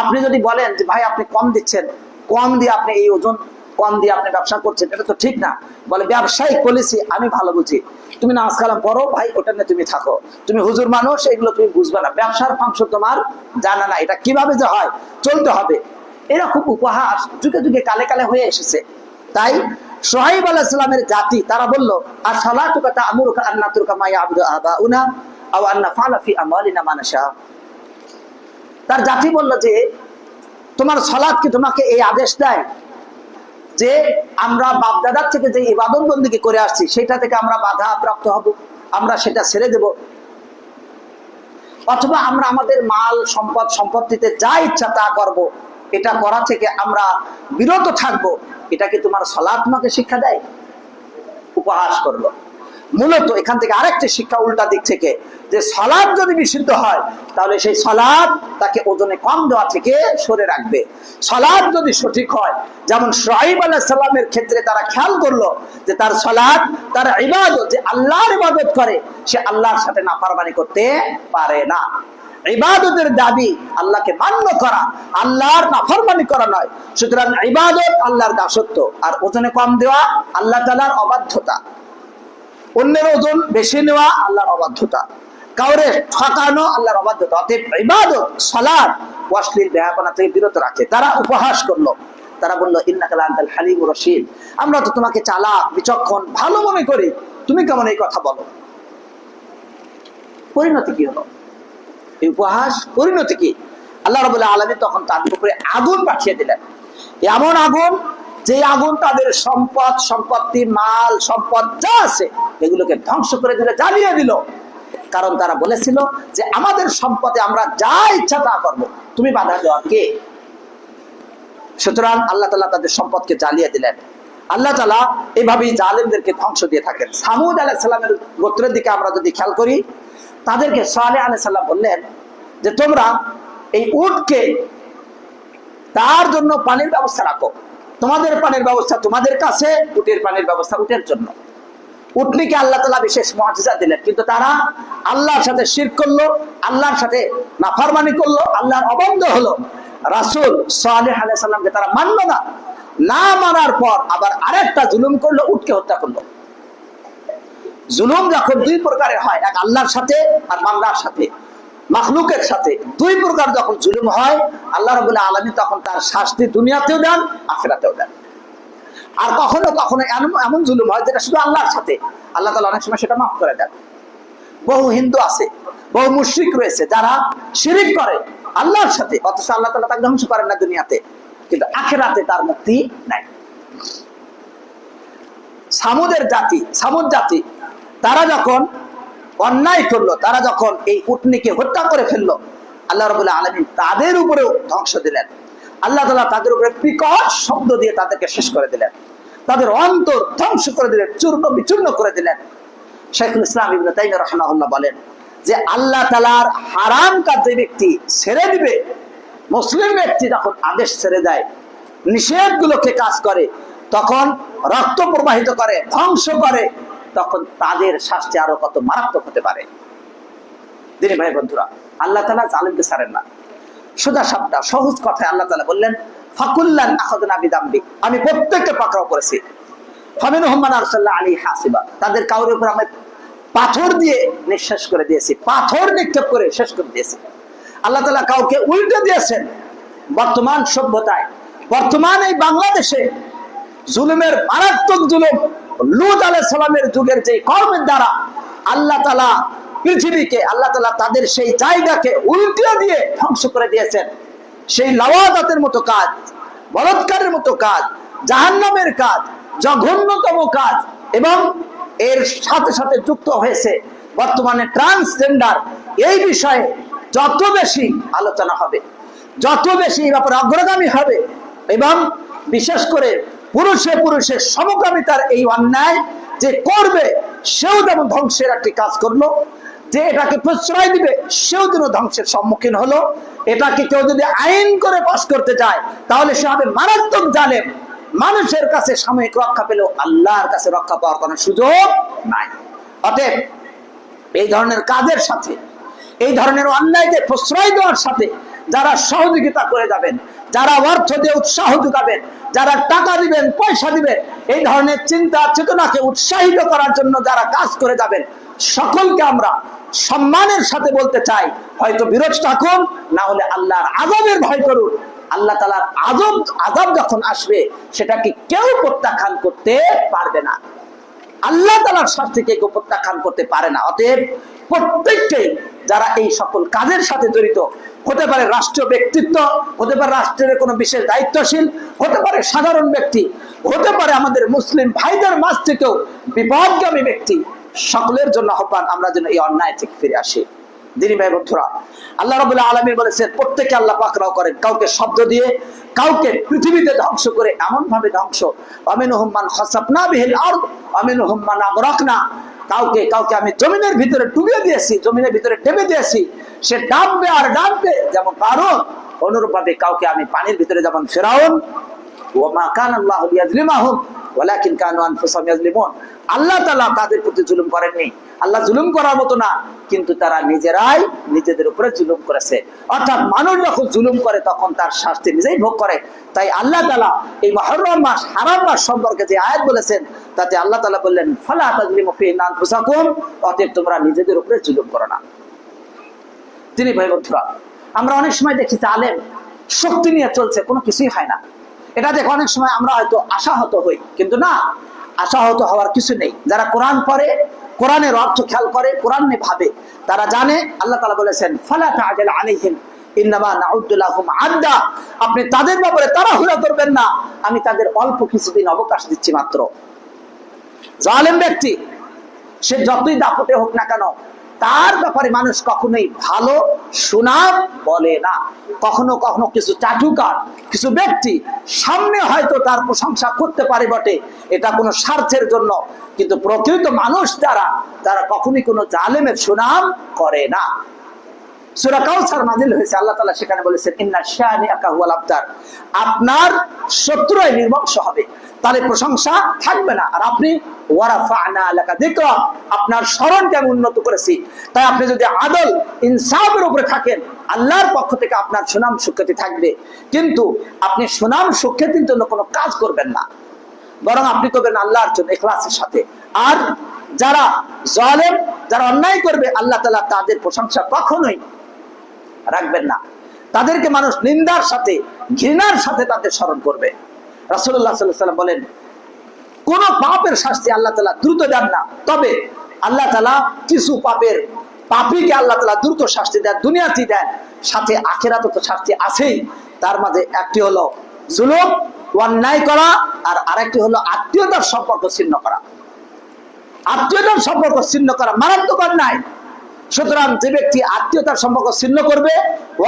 Speaker 1: আপনি যদি বলেন যে ভাই আপনি কম দিচ্ছেন, কম দিয়ে আপনি এই ওজন কম দিয়ে আপনি ব্যবসা করছেন, এটা তো ঠিক না। বলে ব্যবসায়িক পলিসি আমি ভালো বুঝি, তুমি নামাজ কালাম পড়ো ভাই, ওটা নিয়ে তুমি থাকো, তুমি হুজুর মানুষ, এগুলো তুমি বুঝবে না, ব্যবসার ফাংশন তোমার জানা না, এটা কিভাবে যে হয়, চলতে হবে। এরকম উপহাস যুগে যুগে কালে কালে হয়ে এসেছে। তাই শুআয়ব আলাইহিস সালামের জাতি তারা বলল, আসসালাতুকা তা'মুরুকা আন নাতরুকা মা ইয়াবুদু আবাউনা আও আন নাফআলা ফি আমওয়ালিনা মা নাশা। তার জাতি বলল যে তোমার সালাত কি তোমাকে এই আদেশ দেয় যে আমরা বাপদাদার থেকে যে ইবাদত বন্দেগী করে আসছি সেটা থেকে আমরা বাধা প্রাপ্ত হব, আমরা সেটা ছেড়ে দেব, অথবা আমরা আমাদের মাল সম্পদ সম্পত্তিতে যা ইচ্ছা তা করব, এটা করা থেকে আমরা বিরত থাকব, এটা কি তোমার সালাত তোমাকে শিক্ষা দেয়? উপহাস করলো। মূলত এখান থেকে আরেকটি শিক্ষা উল্টা দিক থেকে, যে সালাত যদি বিশুদ্ধ হয়, তাহলে সেই সালাত তাকে ওজনে কম দেওয়া থেকে সরে রাখবে। সালাত যদি সঠিক হয়, যেমন শুআয়ব আলাইহিস সালামের ক্ষেত্রে তারা খেয়াল করলো যে তার সালাত, তার ইবাদত, যে আল্লাহর ইবাদত করে, সে আল্লাহর সাথে নাফরমানি করতে পারে না। ইবাদতের দাবি আল্লাহকে মান্য করা, আল্লাহর নাফরমানি করা নয়। সুতরাং ইবাদত আল্লাহর দাসত্ব, আর ওজনে কম দেওয়া আল্লাহ তাআলার অবাধ্যতা। অন্যের ওজন বেশি নেওয়া আল্লাহর অবাধ্যতা, কাউরে ঠকানো আল্লাহর অবাধ্যতা। অতএব ইবাদত, সালাত অশ্লীল বেহায়াপনা থেকে বিরত রাখে। তারা উপহাস করলো, তারা বলল ইন্নাকা লাআনতাল হালিমুর রশীদ, আমরা তো তোমাকে চালাক বিচক্ষণ ভালো মনে করি, তুমি কেমন এই কথা বলো? পরিণতি কি হলো? এই উপহাস পরিণতি কি? আল্লাহ রাব্বুল আলামিন তখন তাদের উপরে আগুন পাঠিয়ে দিলেন, এমন আগুন যে আগুন তাদের সম্পদ সম্পত্তি মাল সম্পদ যা আছে এগুলোকে ধ্বংস করে দিলে, জ্বালিয়ে দিল। কারণ তারা বলেছিল যে আমাদের সম্পদে আমরা যা ইচ্ছা তা করবো, তুমি বাধা দেওয়া কে? সুতরাং আল্লাহ তাআলা তাদের সম্পদকে জ্বালিয়ে দিলেন। আল্লাহ তাআলা এইভাবেই জালেমদেরকে ধ্বংস দিয়ে থাকেন। সামুদ আলাইহিস সালামের গোত্রের দিকে আমরা যদি খেয়াল করি, তাদেরকে সালেহ আলাইহিস সালাম বললেন যে তোমরা এই উটকে তার জন্য পানির ব্যবস্থা রাখো, তোমাদের পানির ব্যবস্থা তোমাদের কাছে, উটের পানির ব্যবস্থা উটের জন্য। উটনিকে আল্লাহ তাআলা বিশেষ মুআজিজা দিলেন, কিন্তু তারা আল্লাহর সাথে শিরক করলো, আল্লাহর সাথে নাফরমানি করলো, আল্লাহর অবাধ্য হলো। রাসূল সালেহ আলাইহিস সালামকে তারা মানলো না, না মানার পর আবার আরেকটা জুলুম করলো, উটকে হত্যা করলো। জুলুম যখন দুই প্রকারের হয়, এক আল্লাহর সাথে আর বান্দার সাথে, মাখলুকের সাথে, দুই প্রকার যখন জুলুম হয়, আল্লাহ রাব্বুল আলামিন তখন তার শাস্তি দুনিয়াতেও দেন আখিরাতেও দেন। আর কখনো কখনো এমন জুলুম হয় যেটা শুধু আল্লাহর সাথে, আল্লাহ তাআলা অনেক সময় সেটা মাফ করে দেন। বহু হিন্দু আছে, বহু মুশরিক রয়েছে যারা শিরিক করে আল্লাহর সাথে, অথচ আল্লাহ তাআলা তাকে ধ্বংস করেন না দুনিয়াতে, কিন্তু আখিরাতে তার মুক্তি নাই। সামুদ জাতি তারা যখন অন্যায় করলো, তারা যখন এই উটনিকে হত্যা করে ফেললো, আল্লাহ রাব্বুল আলামিন তাদের উপরেও ধ্বংস দিলেন। আল্লাহ তাআলা তাদের উপরে বিকট শব্দ দিয়ে তাদেরকে শেষ করে দিলেন, তাদের অন্তর ধ্বংস করে দিলেন, চূর্ণ বিচূর্ণ করে দিলেন। শাইখুল ইসলাম ইবনে তাইমিয়া রাহিমাহুল্লাহ বলেন যে আল্লাহ তাআলার হারাম কাজ যে ব্যক্তি ছেড়ে দিবে, মুসলিম ব্যক্তি যখন আদেশ ছেড়ে দেয়, নিষেধগুলোকে কাজ করে, তখন রক্ত প্রবাহিত করে, ধ্বংস করে, তখন তাদের শাস্তি আরো কত মারাত্মক হতে পারে। দিনী ভাই বন্ধুরা, আল্লাহ তাআলা জালিমকে ছাড়েন না। সোজা সাপটা সহজ কথায় আল্লাহ তাআলা বললেন ফাকুল্লান আখাযনা বিযামবি, আমি প্রত্যেককে পাকড়াও করেছি। ফামিনহুম মান আরসালনা আলাইহি হাসিবা, তাদের কাউরের উপর আমি পাথর দিয়ে নিঃশেষ করে দিয়েছি, পাথর নিক্ষেপ করে শেষ করে দিয়েছি। আল্লাহ তাআলা কাউকে উল্টে দিয়েছেন। বর্তমান সভ্যতায়, বর্তমান এই বাংলাদেশে জুলুমের মারাত্মক জুলুম, লূত আলাইহিস সালামের যুগের যে কওমের দ্বারা আল্লাহ তাআলা পৃথিবীকে, আল্লাহ তাআলা তাদের সেই জায়গাকে উল্টে দিয়ে ধ্বংস করে দিয়েছেন। সেই লাওয়াদাতের মতো কাজ, বলৎকারের মতো কাজ, জাহান্নামের কাজ, জঘন্যতম কাজ, এবং এর সাথে সাথে যুক্ত হয়েছে বর্তমানে ট্রান্সজেন্ডার। এই বিষয়ে যত বেশি আলোচনা হবে, যত বেশি এই ব্যাপারে অগ্রগামী হবে, এবং বিশেষ করে পুরুষে পুরুষের সমকামিতার এই অন্যায় যে করবে, সেও যেমন ধ্বংসের একটি কাজ করলো, যে এটাকে প্রশ্রয় দিবে সেও যেন ধ্বংসের সম্মুখীন হলো। এটাকে কেউ যদি আইন করে পাশ করতে চায়, তাহলে সে হবে মারাত্মক জালেম। মানুষের কাছে সাময়িক রক্ষা পেলেও আল্লাহর কাছে রক্ষা পাওয়ার কোনো সুযোগ নাই। অতএব এই ধরনের কাজের সাথে, এই ধরনের অন্যায়কে প্রশ্রয় দেওয়ার সাথে যারা সহযোগিতা করে যাবেন, যারা অর্থ দিয়ে উৎসাহ যোগাবেন, যারা টাকা দিবেন, পয়সা দিবেন, এই ধরনের চিন্তা চেতনাকে উৎসাহিত করার জন্য যারা কাজ করে যাবেন, সকলকে আমরা সম্মানের সাথে বলতে চাই, হয়তো বিরত থাকুন, না হলে আল্লাহর আযাবের ভয় করুন। আল্লাহ তাআলার আযাব যখন আসবে, সেটাকে কেউ প্রত্যাখ্যান করতে পারবে না। আল্লাহ তাআলার শাস্তিকে কেউ প্রত্যাখ্যান করতে পারে না। অতএব প্রত্যেককেই যারা এই সকল কাজের সাথে জড়িত, হতে পারে রাষ্ট্রীয় ব্যক্তিত্ব, হতে পারে রাষ্ট্রের কোনো বিশেষ দায়িত্বশীল, হতে পারে সাধারণ ব্যক্তি, হতে পারে আমাদের মুসলিম ভাইদের মাঝ থেকেও বিপদগামী ব্যক্তি, সকলের জন্য আহ্বান আমরা যেন এই অন্যায় থেকে ফিরে আসি। দিনী ভাই বন্ধুরা, আল্লাহ রাব্বুল আলামিন বলেছেন প্রত্যেকে আল্লাহ পাকড়াও করেন, কাউকে শব্দ দিয়ে, কাউকে পৃথিবীতে ধ্বংস করে এমন ভাবে ধ্বংস, আমিনহুম মান খাসাফনা বিহিল আরদ আমিনহুম মান আগরাকনা, কাউকে আমি জমিনের ভিতরে ডুবিয়ে দিয়েছি, জমিনের ভিতরে টেপে দিয়েছি, সে ডাববে আর ডাববে যেমন কারণ, অনুরূপ ভাবে কাউকে আমি পানির ভিতরে যেমন ফিরাউন, ওয়া মা কানা আল্লাহু লিয়াযলিমাহুম ওয়ালাকিন কানু আনফুসাহুম ইয়াযলিমুন, আল্লাহ তাআলা তাদের প্রতি জুলুম করেননি, আল্লাহ জুলুম করার মতো না, কিন্তু তারা নিজেরাই নিজেদের উপরে জুলুম করেছে। অর্থাৎ মানুষ যখন জুলুম করে তখন তার শাস্তি নিজেই ভোগ করে। তাই আল্লাহ তাআলা এই মুহররম মাস, হারাম মাস সম্পর্কে যে আয়াত বলেছেন, তাতে আল্লাহ তাআলা বললেন ফালা তাযলিমু ফিহিন্না আনফুসাকুম, অতএব তোমরা নিজেদের উপরে জুলুম করো না। তিনি ভাই বন্ধুরা, আমরা অনেক সময় দেখি যে আলেম শক্তি নিয়ে চলছে, কোনো কিছুই হয় না। এটা দেখে অনেক সময় আমরা হয়তো আশাহত হই, কিন্তু না, আশাহত হওয়ার কিছু নেই। যারা কোরআন পড়ে, কোরআনের অর্থ খেয়াল করে, কোরআন নিয়ে ভাবে, তারা জানে আল্লাহ তাআলা বলেছেন ফালা তাআজাল আলাইহিম ইন্নামা নাউদ্দু লাহুম আদ্দা, আপনি তাদের ব্যাপারে তাড়াহুড়া করবেন না, আমি তাদের অল্প কিছুদিন অবকাশ দিচ্ছি মাত্র। জালেম ব্যক্তি সে যতই দাপটে হোক না কেন, তার ব্যাপারে মানুষ কখনোই ভালো সুনাম বলে না। কখনো কখনো কিছু চাটুকার, কিছু ব্যক্তি সামনে হয়তো তার প্রশংসা করতে পারে বটে, এটা কোনো স্বার্থের জন্য, কিন্তু প্রকৃত মানুষ তারা কখনোই কোনো জালেমের সুনাম করে না। সূরা কাউসার নাযিল হয়েছে, আল্লাহ তাআলা সেখানে বলেছেন ইন্না শানিআকা হুয়াল আবতার, আপনার শত্রুই নির্বংশ হবে, তাহলে প্রশংসা থাকবে না। আর আপনি ওয়ারাফা'না লাকা যিকরা, আপনার স্মরণকে আমি উন্নত করেছি। তাই আপনি যদি আদল ইনসাফের উপরে থাকেন, আল্লাহর পক্ষ থেকে আপনার সুনাম সুখ্যাতি থাকবে। কিন্তু আপনি সুনাম সুখ্যাতির জন্য কোনো কাজ করবেন না, বরং আপনি করবেন আল্লাহর জন্য ইখলাসের সাথে। আর যারা জালেম, যারা অন্যায় করবে, আল্লাহ তাআলা তাদের প্রশংসা কখনোই রাখবেন না। তাদেরকে মানুষ নিন্দার সাথে, ঘৃণার সাথে তাদের স্মরণ করবে। রাসূলুল্লাহ সাল্লাল্লাহু আলাইহি ওয়াসাল্লাম বলেন, কোন পাপের শাস্তি আল্লাহ তাআলা দ্রুত দেন না, তবে আল্লাহ তাআলা কিছু পাপীকে আল্লাহ তাআলা দ্রুত শাস্তি দেন, দুনিয়াতেই দেন, সাথে আখিরাতে তো শাস্তি আছেই। তার মাঝে একটি হলো জুলুম, অন্যায় করা, আর আরেকটি হলো আত্মীয়তার সম্পর্ক ছিন্ন করা। আত্মীয়তার সম্পর্ক ছিন্ন করা মারাত্মক অন্যায়। সুতরাং যে ব্যক্তি আত্মীয়তার সম্পর্ক ছিন্ন করবে,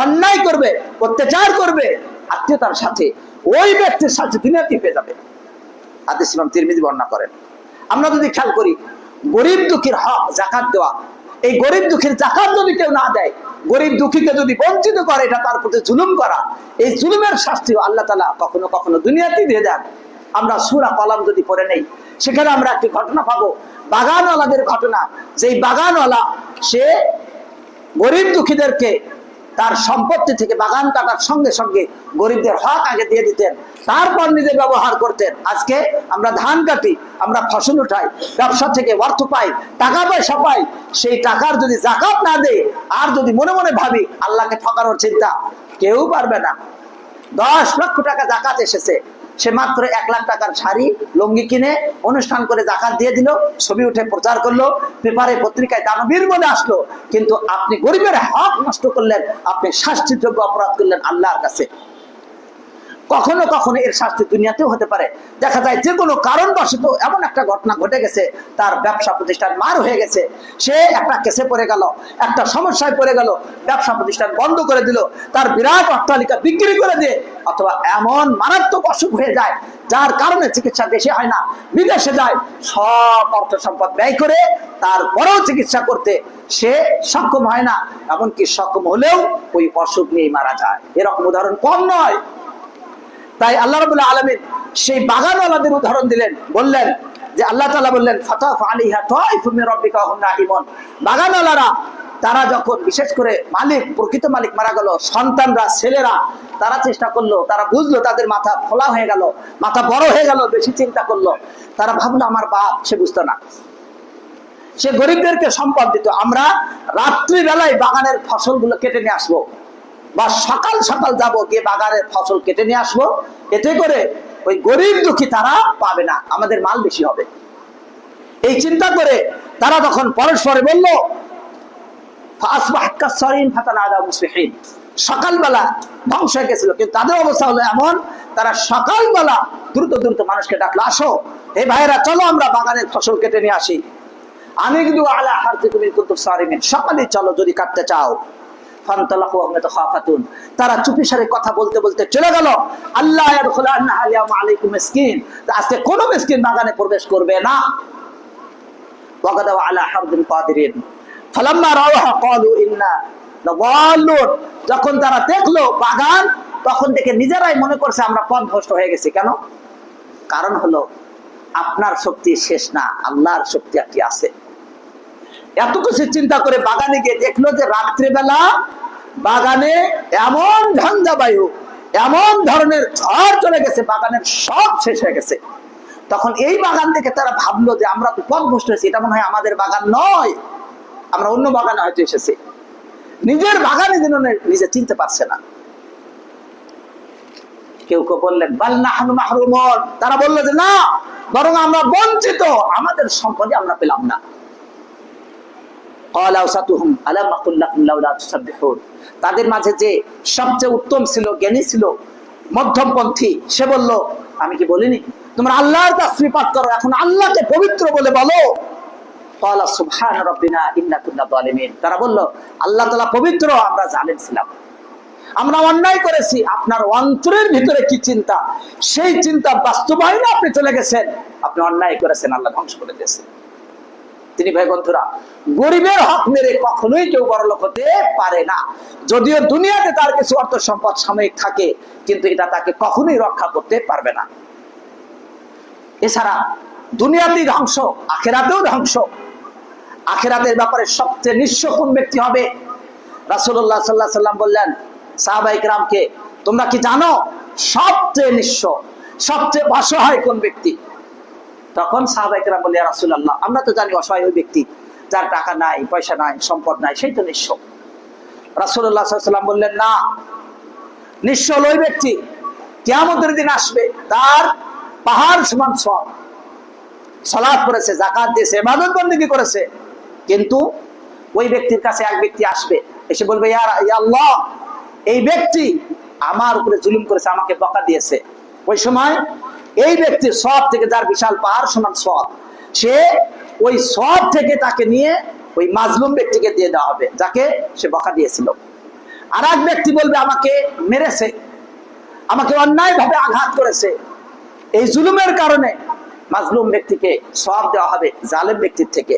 Speaker 1: অন্যায় করবে, অত্যাচার করবে আত্মীয়তার সাথে, ওই ব্যক্তির সাথে দুনিয়াতে পেয়ে যাবে। হাদিস ইমাম তিরমিজি বর্ণনা করেন। আমরা যদি খেয়াল করি, গরিব দুঃখীর হক যাকাত দেওয়া, এই গরিব দুঃখীর যাকাত যদি কেউ না দেয়, গরিব দুঃখীকে যদি বঞ্চিত করে, এটা তার প্রতি জুলুম করা। এই জুলুমের শাস্তিও আল্লাহ তাআলা কখনো কখনো দুনিয়াতেই দিয়ে দেন। আমরা সূরা কলম যদি পড়ে নেই, সেখানে আমরা একটি ঘটনা পাবো, বাগানওয়ালাদের ঘটনা। যেই বাগানওয়ালা সে গরিব দুঃখীদেরকে তার সম্পত্তি থেকে বাগান কাটার সঙ্গে সঙ্গে গরিবদের হক আগে দিয়ে দিতেন, তারপর নিজে ব্যবহার করতেন। আজকে আমরা ধান কাটি, আমরা ফসল উঠাই, ব্যবসা থেকে অর্থ পাই, টাকা পয়সা পাই, সেই টাকার যদি যাকাত না দেয়, আর যদি মনে মনে ভাবি আল্লাহকে ঠকানোর চিন্তা, কেউ পারবে না। 10 লক্ষ টাকা যাকাত এসেছে, সে মাত্র 1 লাখ টাকার শাড়ি লুঙ্গি কিনে অনুষ্ঠান করে যাকাত দিয়ে দিল, ছবি উঠে প্রচার করলো, পেপারে পত্রিকায় দানবীর মনে আসলো, কিন্তু আপনি গরিবের হক নষ্ট করলেন, আপনি শাস্তিযোগ্য অপরাধ করলেন আল্লাহর কাছে। কখনো কখনো এর শাস্তি দুনিয়াতেও হতে পারে। দেখা যায় যে কোনো কারণবশত এমন একটা ঘটনা ঘটে গেছে, তার ব্যবসা প্রতিষ্ঠান মার হয়ে গেছে, সে একটা কেসে পড়ে গেল, একটা সমস্যায় পড়ে গেল, ব্যবসা প্রতিষ্ঠান বন্ধ করে দিল, তার বিরাট অট্টালিকা বিক্রি করে দিয়ে, অথবা এমন মারাত্মক অসুখ হয়ে যায় যার কারণে চিকিৎসা দেশে হয় না, বিদেশে যায়, সব অর্থ সম্পদ ব্যয় করে তারপরেও চিকিৎসা করতে সে সক্ষম হয় না, এমনকি সক্ষম হলেও ওই অসুখ নিয়ে মারা যায়। এরকম উদাহরণ কম নয়। তাই আল্লাহ রাব্বুল আলামিন সেই বাগানওয়ালাদের উদাহরণ দিলেন, বললেন যে আল্লাহ তাআলা বললেন ফাতাফা আলাইহা তাইফুম মির রাব্বিকা হুম নাঈমুন। বাগানওয়ালারা তারা যখন, বিশেষ করে মালিক, প্রকৃত মালিক মারা গেল, সন্তানরা, ছেলেরা, তারা চেষ্টা করলো, তারা বুঝলো তাদের মাথা ফোলা হয়ে গেল, মাথা বড় হয়ে গেল, বেশি চিন্তা করলো, তারা ভাবলো আমার বাপ, সে বুঝতো না, সে গরিবদেরকে সম্পদ দিত। আমরা রাত্রিবেলায় বাগানের ফসলগুলো কেটে নিয়ে আসবো, বা সকাল সকাল যাবো, গিয়ে বাগানের ফসল কেটে নিয়ে আসবো, এতে করে ওই গরিব দুঃখী তারা পাবে না, আমাদের মাল বেশি হবে। এই চিন্তা করে তারা তখন পরস্পরে বলল সকালবেলা ধ্বংস হয়ে গেছিল, কিন্তু তাদের অবস্থা হলো এমন, তারা সকালবেলা দ্রুত দ্রুত মানুষকে ডাকলো, আসো এই ভাইয়েরা, চলো আমরা বাগানের ফসল কেটে নিয়ে আসি। আমি কিন্তু আলা হারতিকুম ইন কুনতুম সারিমিন, সকালে চলো যদি কাটতে চাও। ফান্তালাকু ওয়া হুম ইয়াতাখাফাতুন, তারা চুপিসারে কথা বলতে বলতে চলে গেল। আল্লাহ ইয়াদখুলান্না আলিয়ামা আলাইকুম মিসকিন, আজকে কোনো মিসকিন বাগানে প্রবেশ করবে না। ওয়াগাদাউ আলা হারদিন কাদিরিন ফালাম্মা রাওহা ক্বালু ইন্না লাদাল্লুন, যখন তারা দেখলো বাগান, তখন থেকে নিজেরাই মনে করছে আমরা পথভ্রষ্ট হয়ে গেছি। কেন? কারণ হলো আপনার শক্তি শেষ না, আল্লাহর শক্তি একটি আছে। এত কিছু চিন্তা করে বাগানে গিয়ে দেখলো যে রাত্রিবেলা বাগানে এমন ঝঞ্ঝা বায়ু, এমন ধরনের ঝড় চলে গেছে, বাগানের সব শেষ হয়ে গেছে। তখন এই বাগান দেখে তারা ভাবলো যে আমরা তো পথভ্রষ্ট হয়েছি, এটা মনে হয় আমাদের বাগান নয়, আমরা অন্য বাগানে হয়তো এসেছি। নিজের বাগানে যেন নিজে চিনতে পারছে না। কেউ কেউ বললেন বাল নাহনু মাহরুমুন, তারা বলল যে না, বরং আমরা বঞ্চিত, আমাদের সম্পদে আমরা পেলাম না। ক্বালা আওসাতুহুম আলাম আকুল লাকুম লাউলা তুসাব্বিহুন, তাদের মাঝে যে সবচেয়ে উত্তম ছিল, জ্ঞানী ছিল, মধ্যমপন্থী, সে বলল আমি কি বলিনি তোমরা আল্লাহর তাসবিহ পাঠ করো, এখন আল্লাহকে পবিত্র বলে বলো। ক্বালা সুবহান রাব্বিনা ইন্না কুন্না যালিমিন, তারা বলল আল্লাহ তাআলা পবিত্র, আমরা জালেম ছিলাম, আমরা অন্যায় করেছি। আপনার অন্তরের ভিতরে কি চিন্তা, সেই চিন্তা বাস্তবায়নে আপনি চলে গেছেন, আপনি অন্যায় করেছেন, আল্লাহ ধ্বংস করে দিয়েছেন। তিনি ভাই বন্ধুরা, গরিবের হক মেরে কখনোই কেউ বড়লোক হতে পারে না। যদিও দুনিয়াতে তার কিছু অর্থ সম্পদ সাময়িক থাকে, কিন্তু এটা তাকে কখনোই রক্ষা করতে পারবে না। এছাড়া দুনিয়াতেই ধ্বংস, আখিরাতেও ধ্বংস। আখিরাতের ব্যাপারে সবচেয়ে নিঃস্ব কোন ব্যক্তি হবে? রাসূলুল্লাহ সাল্লাল্লাহু আলাইহি সাল্লাম বললেন সাহাবায়ে কিরামকে, তোমরা কি জানো সবচেয়ে নিঃস্ব, সবচেয়ে অসহায় কোন ব্যক্তি? তখন সাহাবায়ে কেরাম বলে, ইয়া রাসূলুল্লাহ, আমরা তো জানি অসহায় ওই ব্যক্তি যার টাকা নাই, পয়সা নাই, সম্পদ নাই, সেই তো নিঃস্ব। রাসূলুল্লাহ সাল্লাল্লাহু আলাইহি ওয়াসাল্লাম বললেন, না, নিঃস্ব হলো ওই ব্যক্তি, কিয়ামতের দিন আসবে, তার পাহাড় সমান সওয়াব, সালাত করেছে, যাকাত দিয়েছে, ইবাদত বندگی করেছে, কিন্তু ওই ব্যক্তির কাছে এক ব্যক্তি আসবে, এসে বলবে, ইয়া আল্লাহ, এই ব্যক্তি আমার উপরে জুলুম করেছে, আমাকে বকা দিয়েছে। ওই সময় এই ব্যক্তির সওয়াব থেকে, যার বিশাল পাহাড় সমান সওয়াব, সে ওই সওয়াব থেকে তাকে নিয়ে ওই মাজলুম ব্যক্তিকে দিয়ে দেওয়া হবে, যাকে সে বকা দিয়েছিল। আর এক ব্যক্তি বলবে, আমাকে মেরেছে, আমাকে অন্যায়ভাবে আঘাত করেছে, এই জুলুমের কারণে মাজলুম ব্যক্তিকে সওয়াব দেওয়া হবে জালেম ব্যক্তির থেকে।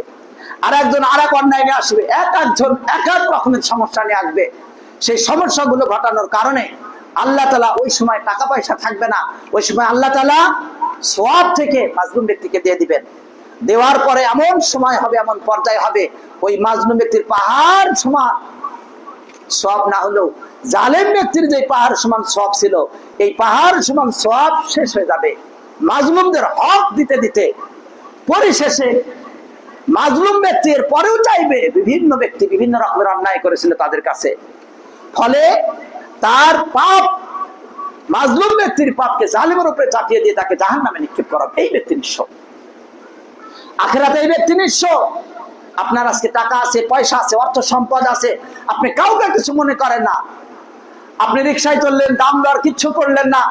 Speaker 1: আর একজন আর এক অন্যায় নিয়ে আসবে, একজন এক এক রকমের সমস্যা নিয়ে আসবে। সেই সমস্যাগুলো ঘটানোর কারণে আল্লাহ তাআলা ওই সময় টাকা পয়সা থাকবে না, ওই সময় আল্লাহ তাআলা সওয়াব থেকে মাজলুম ব্যক্তিকে দিয়ে দিবেন। দেওয়ার পরে এমন সময় হবে, এমন পর্যায়ে হবে, ওই মাজলুম ব্যক্তির পাহাড় সমান সওয়াব না হলেও জালেম ব্যক্তির যে পাহাড় সমান সওয়াব ছিল, এই পাহাড় সমান সওয়াব শেষ হয়ে যাবে। মাজলুমদের হক দিতে দিতে পরিশেষে মাজলুম ব্যক্তির পরেও চাইবে, বিভিন্ন ব্যক্তি বিভিন্ন রকমের অন্যায় করেছিল তাদের কাছে, ফলে তার পাপ, মাজলুম ব্যক্তির পাপকে জালিমের উপরে চাপিয়ে দিয়ে তাকে জাহান্নামে নিক্ষেপ করা, এই ব্যক্তি নিঃস্ব। আখিরাতে এই ব্যক্তি নিঃস্ব। আপনার আজকে টাকা আছে, পয়সা আছে, অর্থ সম্পদ আছে, আপনি কাউকে কিছু মনে করেন না, আপনি রিক্সায় চললেন, দাম দর কিচ্ছু করলেন না,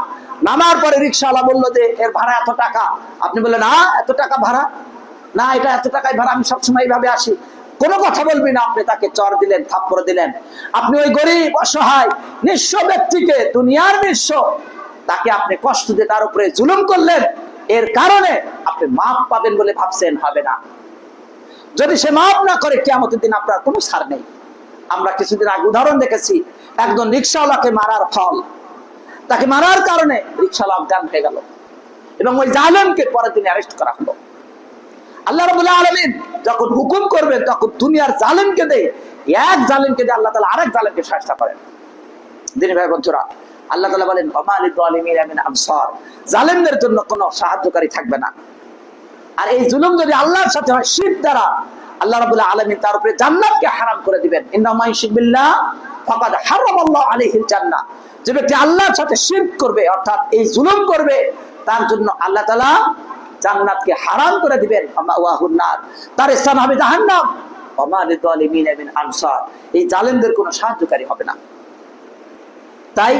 Speaker 1: নামার পরে রিক্সাওয়ালা বললো যে এর ভাড়া এত টাকা, আপনি বললেন না, এত টাকা ভাড়া না, এটা এত টাকায় ভাড়া, আমি সবসময় এইভাবে আসি, কোনো কথা বলবি না, আপনি তাকে চর দিলেন, থাপ্পড় দিলেন। আপনি ওই গরিব অসহায় নিঃস্ব ব্যক্তিকে, দুনিয়ার নিঃস্ব, তাকে আপনি কষ্ট দিয়ে তার উপরে জুলুম করলেন, এর কারণে আপনি মাপ পাবেন বলে ভাবছেন, হবে না। যদি সে মাপ না করে, কিয়ামতের দিন আপনার কোনো ছাড় নেই। আমরা কিছুদিন আগে উদাহরণ দেখেছি, একজন রিক্সাওয়ালাকে মারার ফল, তাকে মারার কারণে রিক্সাওয়ালা অজ্ঞান হয়ে গেল এবং ওই জালেমকে পরের দিন অ্যারেস্ট করা হলো। আল্লাহ রাব্বুল আলামিন যখন হুকুম করবেন, তখন দুনিয়ার জালেমকে দেয়, এক জালেমকে দিয়ে আল্লাহ তাআলা আরেক জালেমকে শাস্তি করেন। দিনী ভাই বন্ধুরা, আল্লাহ তাআলা বলেন, ওয়া লিল যালিমিনা মিন আনসার, জালেমদের জন্য কোনো সাহায্যকারী থাকবে না। আর এই জুলুম যদি আল্লাহর সাথে হয়, শিরক দ্বারা, আল্লাহ রাব্বুল আলামিন তার উপরে জান্নাতকে হারাম করে দিবেন। ইন্নামা ইউশরিক বিল্লাহ ফাকাদ হারামাল্লাহু আলাইহিল জান্নাহ, যে ব্যক্তি আল্লাহর সাথে শিরক করবে, অর্থাৎ এই জুলুম করবে, তার জন্য আল্লাহ তাআলা জান্নাতকে হারাম করে দিবেন, মাওয়াহুন নার, তার স্থান হবে জাহান্নাম। ওয়া মা লিল যালিমিনা মিন আনসার, এই জালেমদের কোনো সাহায্যকারী হবে না। তাই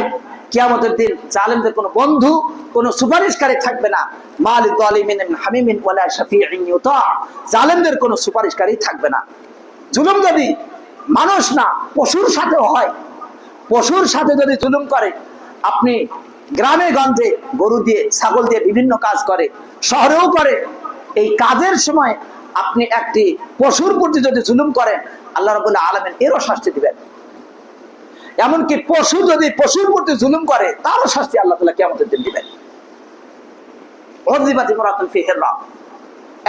Speaker 1: কিয়ামতের দিন জালেমদের কোনো বন্ধু, কোনো সুপারিশকারী থাকবে না। মা লিল যালিমিনা মিন হামিমিন ওয়ালা শাফিইন ইউতা, জালেমদের কোনো সুপারিশকারী থাকবে না। জুলুম যদি মানুষ না, পশুর সাথে হয়, পশুর সাথে যদি জুলুম করে, আপনি গ্রামে গঞ্জে গরু দিয়ে, ছাগল দিয়ে বিভিন্ন কাজ করে, শহরেও করে, এই কাজের সময় আপনি একটি পশুর প্রতি যদি জুলুম করেন, আল্লাহ রাব্বুল আলামিন এরও শাস্তি দিবেন। এমনকি পশু যদি পশুর প্রতি জুলুম করে, তারও শাস্তি আল্লাহ তাআলা কিয়ামতের দিন দিবেন।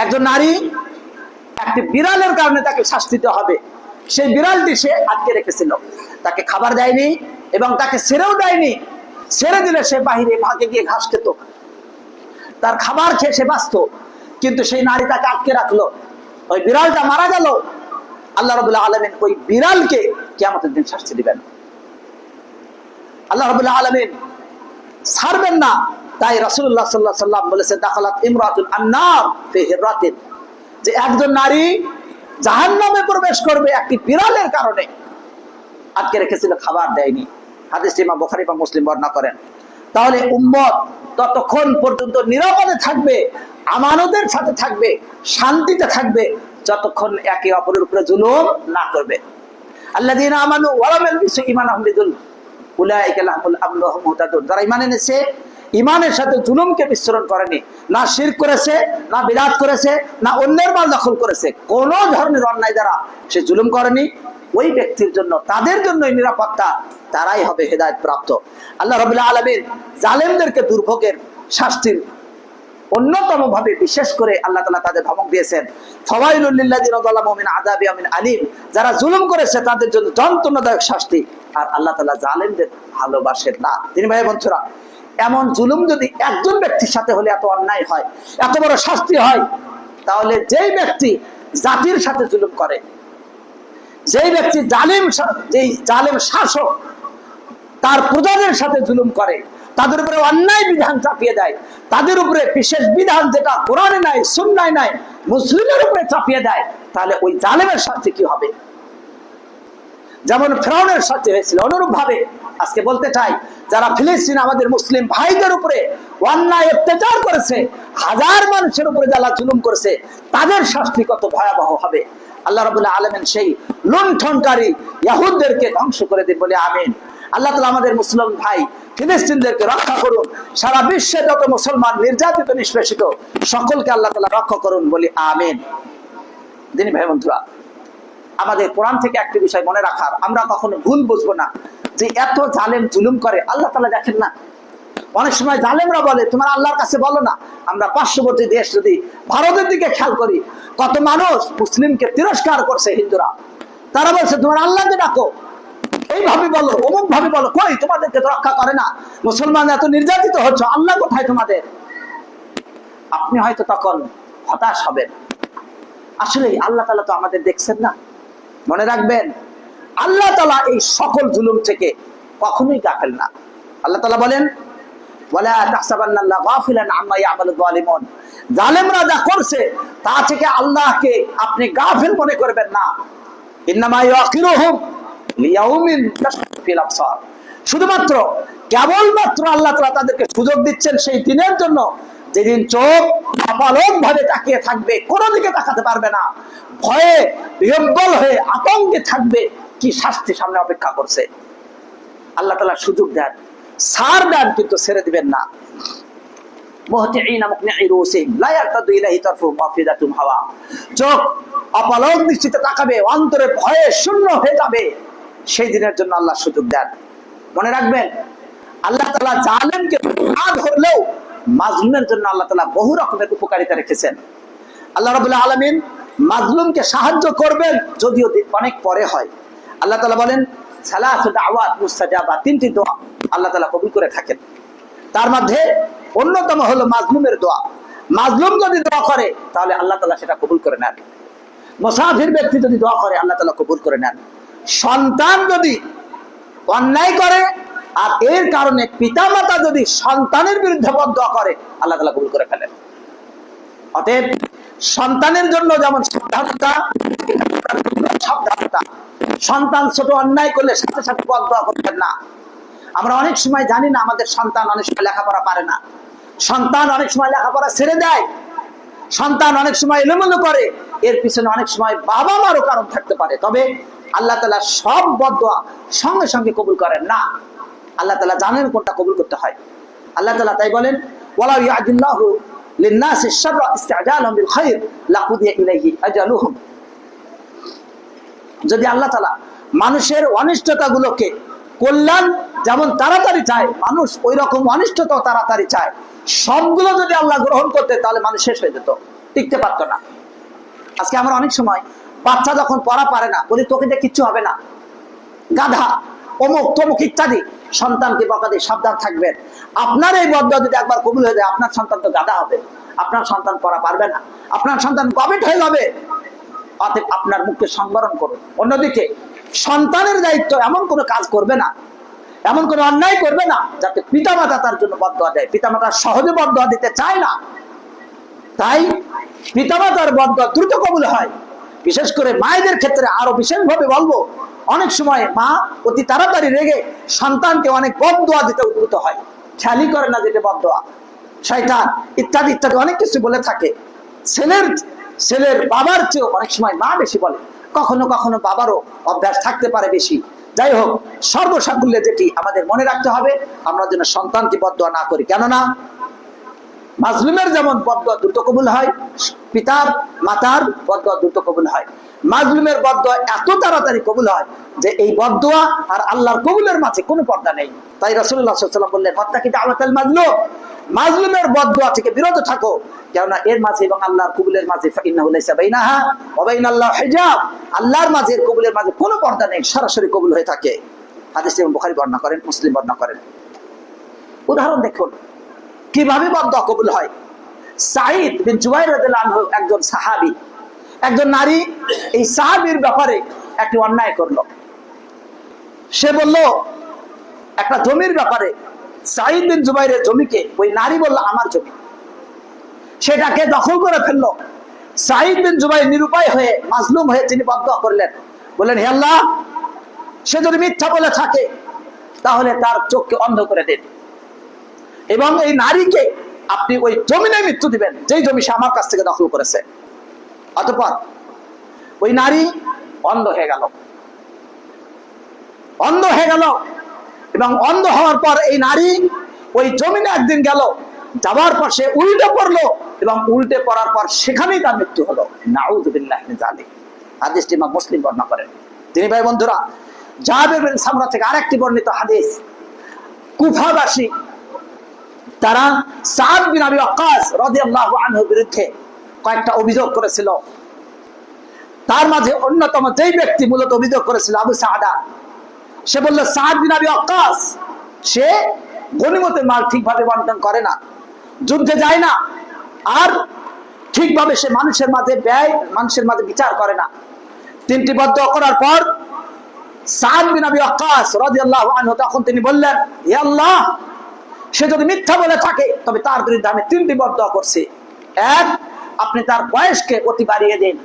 Speaker 1: একজন নারী একটি বিড়ালের কারণে তাকে শাস্তি দিতে হবে। সেই বিড়ালটি সে আটকে রেখেছিল, তাকে খাবার দেয়নি এবং তাকে ছেড়েও দেয়নি। ছেড়ে দিলে সে বাহিরে ভাগে গিয়ে ঘাস খেত, তার খাবার খেয়ে সে বাঁচত, কিন্তু সেই নারী তাকে আটকে রাখলো, ওই বিড়ালটা মারা গেল। আল্লাহ রাব্বুল আলামিন ওই বিড়ালকে কিয়ামতের দিন শাস্তি দিবেন। আল্লাহ রাব্বুল আলামিন ছাড়বেন না। তাই রাসূলুল্লাহ সাল্লাল্লাহু আলাইহি ওয়াসাল্লাম বলেছেন, দাখালাত ইমরাতুন আন-নার ফি হিররাতিন, যে একজন নারী জাহান্নামে প্রবেশ করবে একটি বিড়ালের কারণে। আটকে রেখেছিল, খাবার দেয়নি। হাদিসটি ইমাম বুখারী এবং মুসলিম বর্ণনা করেন। তাহলে উম্মত ততক্ষণ পর্যন্ত নিরাপদে থাকবে, আমানতের সাথে থাকবে, শান্তিতে থাকবে, যতক্ষণ একে অপরের উপরে জুলুম না করবে। আল্লাযীনা আমানু ওয়া লাম ইয়ালবিসু ঈমানাহুম বিযুলম উলাইকা লাহুমুল আমনু ওয়া হুম মুহতাদুন। যারা ঈমান এনেছে, ঈমানের সাথে জুলুমকে মিশ্রণ করেনি, না শিরক করেছে, না বিদআত করেছে, না অন্যের মাল দখল করেছে, কোন ধরনের অন্যায় দ্বারা সে জুলুম করেনি, ওই ব্যক্তির জন্য, তাদের জন্যই নিরাপত্তা, তারাই হবে হেদায়েত প্রাপ্ত। আল্লাহ রাব্বুল আলামিন জালেমদেরকে দুর্ভোগের শাস্তির অন্যতম ভাবে বিশেষ করে আল্লাহ তাআলা তাদের ধমক দিয়েছেন, ফাওয়াইলুল লিল্লাযিনা যালামু মিন আযাবিন আলীম, যারা জুলুম করেছে তাদের জন্য যন্ত্রণাদায়ক শাস্তি। আর আল্লাহ তাআলা জালেমদের ভালোবাসেন না। তিনি ভাই বন্ধুরা, এমন জুলুম যদি একজন ব্যক্তির সাথে হলে এত অন্যায় হয়, এত বড় শাস্তি হয়, তাহলে যেই ব্যক্তি জাতির সাথে জুলুম করে, যেই ব্যক্তি জালেম শাসক তার প্রজাদের সাথে জুলুম করে, তাদের উপরে অন্যায় বিধান চাপিয়ে দেয়, তাদের উপরে বিশেষ বিধান যেটা কোরআনে নাই, সুন্নায় নাই, মুসলিমের উপরে চাপিয়ে দেয়, তাহলে ওই জালেমের শাস্তি কি হবে? যেমন ফিরআউনের শাস্তি হয়েছিল, অনুরূপ ভাবে আজকে বলতে চাই, যারা ফিলিস্তিন আমাদের মুসলিম ভাইদের উপরে অন্যায় অত্যাচার করেছে, হাজার মানুষের উপরে যারা জুলুম করেছে, তাদের শাস্তি কত ভয়াবহ হবে। আল্লাহ রাব্বুল আলামিন সেই লুণ্ঠনকারী ইহুদদেরকে ধ্বংস করে দিন বলে আমিন। আল্লাহ তাআলা আমাদের মুসলিম ভাই ফিলিস্তিনদেরকে রক্ষা করুন। সারা বিশ্বে যত মুসলমান নির্যাতিত নিষ্পেষিত সকলকে আল্লাহ তাআলা রক্ষা করুন বলি আমিন। দিনী ভাই বন্ধুরা, আমাদের কোরআন থেকে একটি বিষয় মনে রাখার, আমরা কখনো ভুল বুঝবো না যে এত জালেম জুলুম করে আল্লাহ তাআলা দেখেন না। অনেক সময় জালেমরা বলে, তোমার আল্লাহর কাছে বলো না। আমরা পার্শ্ববর্তী দেশ যদি ভারতের দিকে খেয়াল করি, কত মানুষ মুসলিমকে তিরস্কার করছে হিন্দুরা, তারা বলছে তোমার আল্লাহকে ডাকো, এইভাবে বলো, অমুক ভাবে বলো, কই তোমাদেরকে তো রক্ষা করে না, মুসলমান এত নির্যাতিত হচ্ছে, আল্লাহ কোথায় তোমাদের? আপনি হয়তো তখন হতাশ হবেন। আসলে আল্লাহ তাআলা তো আমাদের দেখছেন না। মনে রাখবেন, আল্লাহ তাআলা এই সকল জুলুম থেকে কখনোই গাফেল না। আল্লাহ তাআলা বলেন, ওয়ালা তাহসাবান্নাল্লাহ গাফিলান আম্মা ইয়ামালুয যালিমুন, জালেমরা যা করছে তা থেকে আল্লাহকে আপনি গাফিল মনে করবেন না। ইন্নামা ইয়াকিরুহুম লিয়াউমিন তাশখাসু ফিল আবসার, শুধুমাত্র কেবলমাত্র আল্লাহ তাআলা তাদেরকে সুযোগ দিচ্ছেন সেই দিনের জন্য, যেদিন চোখ অপলক ভাবে তাকিয়ে থাকবে, কোনো দিকে তাকাতে পারবে না, ভয়ে বিহ্বল হয়ে আতঙ্কে থাকবে, কি শাস্তি সামনে অপেক্ষা করছে। আল্লাহ তাআলা সুযোগ দেন, ছাড় দেন, কিন্তু ছেড়ে দিবেন না। মুহতিঈনা মুকনিঈ রুসিহিম লা ইয়ারতাদু ইলাইহি তারফুহুম ওয়া আফিদাতুহুম হাওয়া, চোখ অপলক দৃষ্টিতে তাকাবে, অন্তরে ভয়ে শূন্য হয়ে যাবে, সেই দিনের জন্য আল্লাহ সুযোগ দেন। মনে রাখবেন, আল্লাহ তাআলা জালেমকে না ধরলেও মাজলুমের জন্য আল্লাহ তাআলা বহু রকমের উপকারিতা রেখেছেন। আল্লাহ রাব্বুল আলামিন মাজলুমকে সাহায্য করবেন, যদিও অনেক পরে হয়। আল্লাহ তাআলা বলেন, সালাসু দাওয়াত মুস্তাজাবা, তিনটি দোয়া আল্লাহ তাআলা কবুল করে থাকেন। তার মধ্যে অন্যতম হলো মাজলুমের দোয়া। মাজলুম যদি দোয়া করে তাহলে আল্লাহ তাআলা সেটা কবুল করে নেন। মুসাফির ব্যক্তি যদি দোয়া করে আল্লাহ তাআলা কবুল করে নেন। সন্তান যদি অন্যায় করে আর এর কারণে পিতামাতা যদি সন্তানের বিরুদ্ধে বদদোয়া করে আল্লাহ তাআলা কবুল করে ফেলেন। অতএব সন্তানের জন্য যেমন সাবধানতা, সন্তান ছোট অন্যায় করলে সাথে সাথে বদদোয়া করবেন না। আমরা অনেক সময় জানি না, আমাদের সন্তান অনেক সময় লেখাপড়া পারে না, সন্তান অনেক সময় লেখাপড়া ছেড়ে দেয়, সন্তান অনেক সময় এলোমেলো করে, এর পিছনে অনেক সময় বাবা মারও কারণ থাকতে পারে। তবে আল্লাহ তাআলা সব বদদোয়া সঙ্গে সঙ্গে কবুল করেন না। আল্লাহ তাআলা জানেন কোনটা কবুল করতে হয়। আল্লাহ তাআলা তাই বলেন, ওয়ালাউ ইয়াজিল্লাহু লিন-নাসি শাররা ইসতিআজালুহুম বিল খায়র লাকুদিয়া ইলাইহি আজালুহুম, যদি আল্লাহ তাআলা মানুষের অনিষ্টতাগুলোকে কল্যাণ যেমন তাড়াতাড়ি চায়, মানুষ ওই রকম অনিষ্টতাও তাড়াতাড়ি চায়। সবগুলো যদি আল্লাহ গ্রহণ করতে, তাহলে মানুষ শেষ হয়ে যেত, টিকতে পারতো না। আজকে আমরা অনেক সময় বাচ্চা যখন পড়া পারে না, বলি তোকে দিয়ে কিচ্ছু হবে না, গাধা, অমুক তমুক ইত্যাদি, সন্তানকে বকা দিয়ে সাবধান থাকবেন। আপনার এই বদদোয়া যদি একবার কবুল হয়ে যায়, আপনার সন্তান তো গাধা হবে, আপনার সন্তান পড়া পারবে না, আপনার সন্তান গবেট হয়ে যাবে। অতএব আপনার মুখকে সংবরণ করুন। অন্যদিকে সন্তানের দায়িত্ব এমন কোনো কাজ করবে না, এমন কোনো অন্যায় করবে না যাতে পিতামাতা তার জন্য বদদোয়া দেয়। পিতামাতা সহজে বদদোয়া দিতে চায় না, তাই পিতামাতার বদদোয়া দ্রুত কবুল হয়। বিশেষ করে মায়েদের ক্ষেত্রে আরো বিশেষভাবে বলবো, অনেক সময় মা অতি তাড়াতাড়ি রেগে সন্তানকে অনেক বদদোয়া দিতে উদ্যত হয়, খেয়ালই করে না যেটা বদদোয়া, শয়তান ইত্যাদি ইত্যাদি অনেক কিছু বলে থাকে। ছেলের বাবার চেয়েও অনেক সময় মা বেশি বলে, কখনো কখনো বাবারও অভ্যাস থাকতে পারে বেশি। যাই হোক, সর্বসাকুল্যে যেটি আমাদের মনে রাখতে হবে, আমরা যেন সন্তানকে বদদোয়া না করি। কেননা মাজলুমের যেমন বদদোয়া দ্রুত কবুল হয়, পিতার মাতার বদদোয়া দ্রুত কবুল হয়। মাজলুমের বদদোয়া এত তাড়াতাড়ি কবুল হয় যে এই বদদোয়া আর আল্লাহর কবুলের মাঝে কোনো পর্দা নেই। তাই রাসূলুল্লাহ সাল্লাল্লাহু আলাইহি ওয়াসাল্লাম বললেন, ওয়াত্তাকি দাওয়াতাল মাজলুম, মাজলুমের বদদোয়া থেকে বিরত থাকো, কেননা এর মাঝে এবং আল্লাহর কবুলের মাঝে ফাইন্নাহু লাইসা বাইনাহা ওয়া বাইনাল্লাহি হিজাব, আল্লাহর মাঝে এর কবুলের মাঝে কোনো পর্দা নেই, সরাসরি কবুল হয়ে থাকে। হাদিস ইমাম বুখারী বর্ণনা করেন, মুসলিম বর্ণনা করেন। উদাহরণ দেখুন কিভাবে বদদোয়া কবুল হয়। সাঈদ বিন জুবাইর রাদিয়াল্লাহু আনহু একজন সাহাবী, একজন নারী এই সাহাবীর ব্যাপারে একটি অন্যায় করলো। সে বলল একটা জমির ব্যাপারে, সাঈদ বিন জুবাইরের জমিকে ওই নারী বলল আমার জমি, সেটাকে দখল করে ফেললো। সাঈদ বিন জুবাইর নিরুপায় হয়ে, মাজলুম হয়ে তিনি বদদোয়া করলেন, বললেন, হে আল্লাহ, সে যদি মিথ্যা বলে থাকে তাহলে তার চোখকে অন্ধ করে দিন, এবং এই নারীকে আপনি ওই জমিনে মৃত্যু দিবেন যেই জমি সে আমার কাছ থেকে দখল করেছে। অতঃপর ওই নারী অন্ধ হয়ে গেল, এবং অন্ধ হওয়ার পর এই নারী ওই জমিনে একদিন গেল, যাওয়ার পর সে উল্টে পড়লো, এবং উল্টে পড়ার পর সেখানেই তার মৃত্যু হলো। নাউযুবিল্লাহি মিন যালিক। হাদিসটি ইমাম মুসলিম বর্ণনা করেন। তিনি ভাই বন্ধুরা, জাবের বিন সামরা থেকে আরেকটি বর্ণিত হাদিস, কুফাবাসী তারা সাদ বিন আবি ওয়াক্কাস রাদিয়াল্লাহু আনহুর বিরুদ্ধে কয়েকটা অভিযোগ করেছিল। তার মাঝে অন্যতম যেই ব্যক্তি মূলত অভিযোগ করেছিল আবু সাদা, সে বলল সাদ বিন আবি ওয়াক্কাস সে গনিমতের মাল ঠিকভাবে বন্টন করে না, যুদ্ধে যায় না, আর ঠিকভাবে সে মানুষের মাঝে ব্যয়, মানুষের মাঝে বিচার করে না। তিনটি বদদোয়া করার পর সাদ বিন আবি ওয়াক্কাস রাদিয়াল্লাহু আনহু তখন তিনি বললেন, হে আল্লাহ, সে যদি মিথ্যা বলে থাকে তবে তার বিরুদ্ধে আমি তিনটি বদদোয়া করছি। এক, আপনি তার বয়সকে অতি বাড়িয়ে দিন।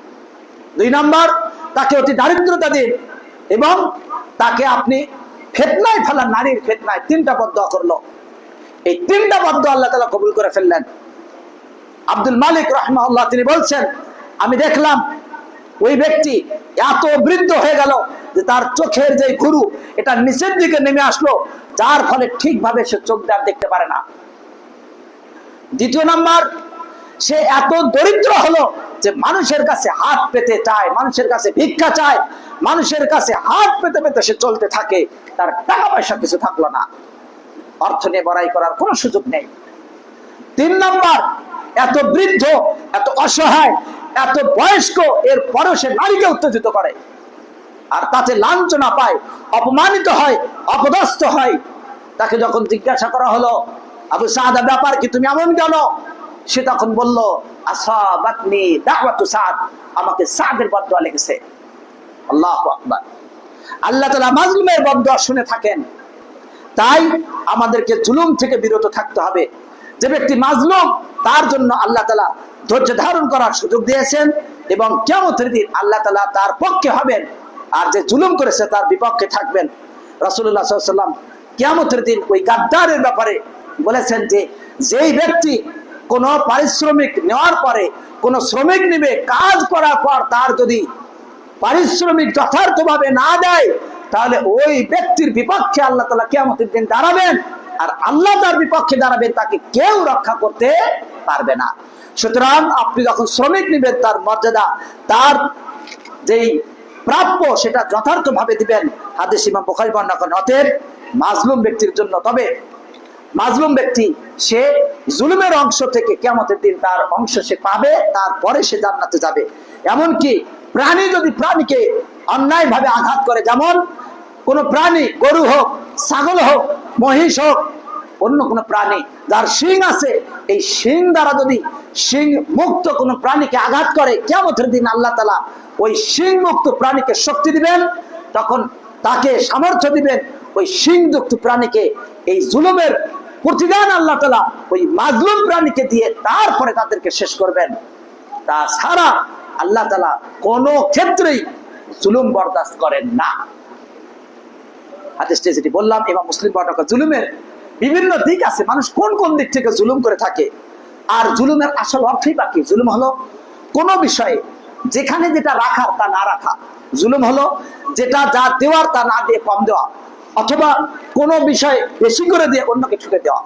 Speaker 1: 2 নম্বর, তাকে অতি দারিদ্রতা দিন, এবং তাকে আপনি ফিতনায় ফেলান, নারীর ফিতনায়। 3টা বদদোয়া করলো। এই 3টা বদদোয়া আল্লাহ তাআলা কবুল করে ফেললেন। আব্দুল মালিক রাহিমাহুল্লাহ তিনি বলছেন, আমি দেখলাম ওই ব্যক্তি এত বৃদ্ধ হয়ে গেল যে তার চোখের যে গুরু এটা নিচের দিকে নেমে আসলো, যার ফলে ঠিকভাবে সে চোখ দিয়ে দেখতে পারে না। 2 নম্বর, সে এত দরিদ্র হলো যে মানুষের কাছে হাত পেতে চায়, মানুষের কাছে ভিক্ষা চায়, মানুষের কাছে হাত পেতে পেতে সে চলতে থাকে, তার টাকা পয়সা কিছু থাকলো না, অর্থ নিয়ে বড়াই করার কোনো সুযোগ নেই। 3 নম্বর, এত বৃদ্ধ, এত অসহায়, এত বয়স্ক, এর পরেও সে নারীকে উত্তেজিত করে, আর তাতে লাঞ্ছনা পায়, অপমানিত হয়, অপদস্থ হয়। তাকে যখন জিজ্ঞাসা করা হলো, আবু সাদা ব্যাপার কি, তুমি এমন কেন? সে তখন বলল, আসাবাতনি দাওয়াতু সাদ, আমাকে সাদের বদদোয়া লেগেছে। আল্লাহু আকবার। আল্লাহ তাআলা মাজলুমের বদদোয়া শুনে থাকেন, তাই আমাদেরকে জুলুম থেকে বিরত থাকতে হবে। যে ব্যক্তি মাজলুম তার জন্য আল্লাহ তাআলা ধৈর্য ধারণ করার সুযোগ দিয়েছেন, এবং কিয়ামতের দিন আল্লাহ তাআলা তার পক্ষে হবেন, আর যে জুলুম করেছে তার বিপক্ষে থাকবেন। রাসূলুল্লাহ সাল্লাল্লাহু আলাইহি ওয়াসাল্লাম কিয়ামতের দিন ওই গাদ্দারের ব্যাপারে বলেছেন যে, যেই ব্যক্তি কোনো পারিশ্রমিক নেওয়ার পরে, কোনো শ্রমিক নিবে, কাজ করার পর তার যদি পারিশ্রমিক যথার্থভাবে না দেয়, তাহলে ওই ব্যক্তির বিপক্ষে আল্লাহ তাআলা কিয়ামতের দিন দাঁড়াবেন, আর আল্লাহ তার বিপক্ষে দাঁড়াবেন, তাকে কেউ রক্ষা করতে পারবে না। সুতরাং আপনি যখন শ্রমিক নিবেন, তার মর্যাদা, তার যেই প্রাপ্য সেটা যথার্থভাবে দিবেন। হাদিস ইমাম বুখারী বর্ণনা করেন। অতএব মাজলুম ব্যক্তির জন্য, তবে মাজলুম ব্যক্তি সে জুলুমের অংশ থেকে কিয়ামতের দিন তার অংশ সে পাবে, তারপরে সে জান্নাতে যাবে। এমনকি প্রাণী যদি প্রাণীকে অন্যায় ভাবে আঘাত করে, যেমন কোন প্রাণী, গরু হোক, ছাগল হোক, মহিষ হোক, অন্য কোন প্রাণী যার শিং আছে, এই শিং দ্বারা যদি শিং মুক্ত কোন প্রাণীকে আঘাত করে, কিয়ামতের দিন আল্লাহ তাআলা ওই শিং মুক্ত প্রাণীকে শক্তি দিবেন। তখন তাকে সামর্থ্য দিবেন ওই সিংযুক্ত প্রাণীকে এই জুলুমের প্রতিদান আল্লাহ তাআলা ওই মাজলুম প্রাণীকে দিয়ে তারপরে তাদেরকে শেষ করবেন। তাছাড়া আল্লাহ তাআলা কোনো ক্ষেত্রেই জুলুম বরদাস্ত করেন না। হাদিসটি যেটি বললাম ইমাম মুসলিম বর্ণনা করেন। জুলুমের বিভিন্ন দিক আছে, মানুষ কোন কোন দিক থেকে জুলুম করে থাকে। আর জুলুমের আসল অর্থই বাকি। জুলুম হলো কোনো বিষয়ে যেখানে যেটা রাখার তা না রাখা। জুলুম হলো যেটা যা দেওয়ার তা না দিয়ে কম দেওয়া, অথবা কোনো বিষয় বেশি করে দিয়ে অন্যকে ছুটে দেওয়া।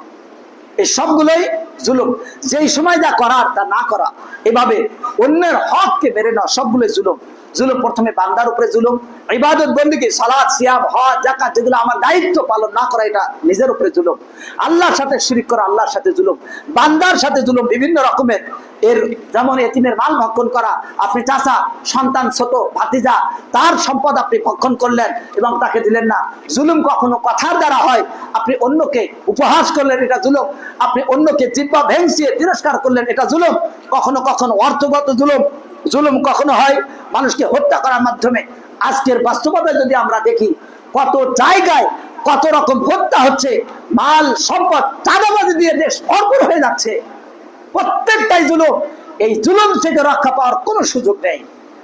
Speaker 1: এই সবগুলোই জুলুম। যেই সময় যা করার তা না করা, এভাবে অন্যের হককে মেরে নেওয়া, সবগুলোই জুলুম। জুলুম প্রথমে বান্দার উপরে জুলুম, ইবাদত বন্দেগী সালাত সিয়াম হজ যাকাত যেগুলো আমার দায়িত্ব পালন না করা, এটা নিজের উপরে জুলুম। আল্লাহর সাথে শিরক করা, আল্লাহর সাথে জুলুম। বান্দার সাথে জুলুম বিভিন্ন রকমের। এর যেমন এতিমের মাল ভক্ষণ করা, আপনি চাচা সন্তান ছোট ভাতিজা তার সম্পদ আপনি ভক্ষণ করলেন এবং তাকে দিলেন না, জুলুম। কখনো কথার দ্বারা হয়, আপনি অন্যকে উপহাস করলেন, এটা জুলুম। আপনি অন্যকে জিহ্বা ভেঙচিয়ে তিরস্কার করলেন, এটা জুলুম। কখনো কখনো অর্থগত জুলুম। জুলুম কখনো হয় মানুষকে হত্যা করার মাধ্যমে। আজকের বাস্তবতায় যদি আমরা দেখি, কত জায়গায় কত রকম হত্যা হচ্ছে, মাল সম্পদ চাঁদাবাজি দিয়ে দেশ ভরপুর হয়ে যাচ্ছে। প্রত্যেকটাই জুলুম। এই জুলুম থেকে রক্ষা পাওয়ার কোনো সুযোগ নেই।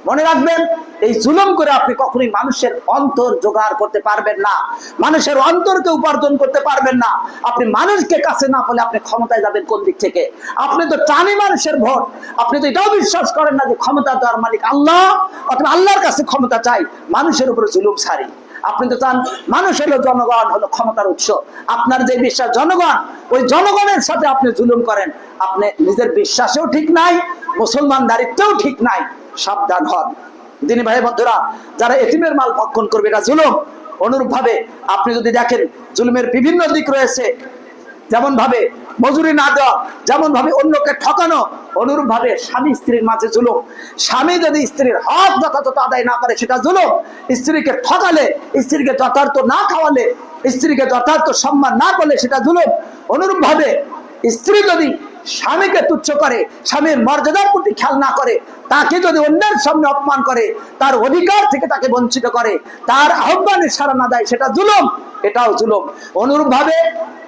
Speaker 1: মনে রাখবেন, এই জুলুম করে আপনি কখনোই মানুষের অন্তর জোগাড় করতে পারবেন না, মানুষের অন্তরকে উপার্জন করতে পারবেন না। আপনি মানুষকে কাছে না পেলে আপনি ক্ষমতায় যাবেন কোন দিক থেকে? আপনি তো টানি মানুষের ভোট। আপনি তো এটাও বিশ্বাস করেন না যে ক্ষমতা দেওয়ার মালিক আল্লাহ, অথবা আল্লাহর কাছে ক্ষমতা চাই, মানুষের উপরে জুলুম ছাড়ি। আপনি তো চান মানুষ হলো জনগণ হলো ক্ষমতার উৎস। আপনার যে বিশ্বাস জনগণ, ওই জনগণের সাথে আপনি জুলুম করেন। আপনি নিজের বিশ্বাসেও ঠিক নাই, মুসলমান দারিত্বেও ঠিক নাই। সাবধান হন দিনী ভাই বন্ধুরা। যারা এতিমের মাল ভক্ষণ করবে এটা জুলুম। অনুরূপ ভাবে আপনি যদি দেখেন, জুলুমের বিভিন্ন দিক রয়েছে। যেমন ভাবে মজুরি না দেওয়া, যেমন ভাবে অন্যকে ঠকানো, অনুরূপ ভাবে স্বামী স্ত্রীর মাঝে জুলুম। স্বামী যদি স্ত্রীর হক যথাযথ আদায় না করে সেটা জুলুম। স্ত্রীকে ঠকালে, স্ত্রীকে যথার্থ না খাওয়ালে, স্ত্রীকে যথার্থ সম্মান না করলে সেটা জুলুম। অনুরূপ ভাবে স্ত্রী যদি স্বামীকে তুচ্ছ করে, স্বামীর মর্যাদার প্রতি খেয়াল না করে, তাকে যদি অন্যের সামনে অপমান করে, তার অধিকার থেকে তাকে বঞ্চিত করে, তার আহ্বানে সাড়া না দেয়, সেটা জুলুম। এটাও জুলুম। অনুরূপ ভাবে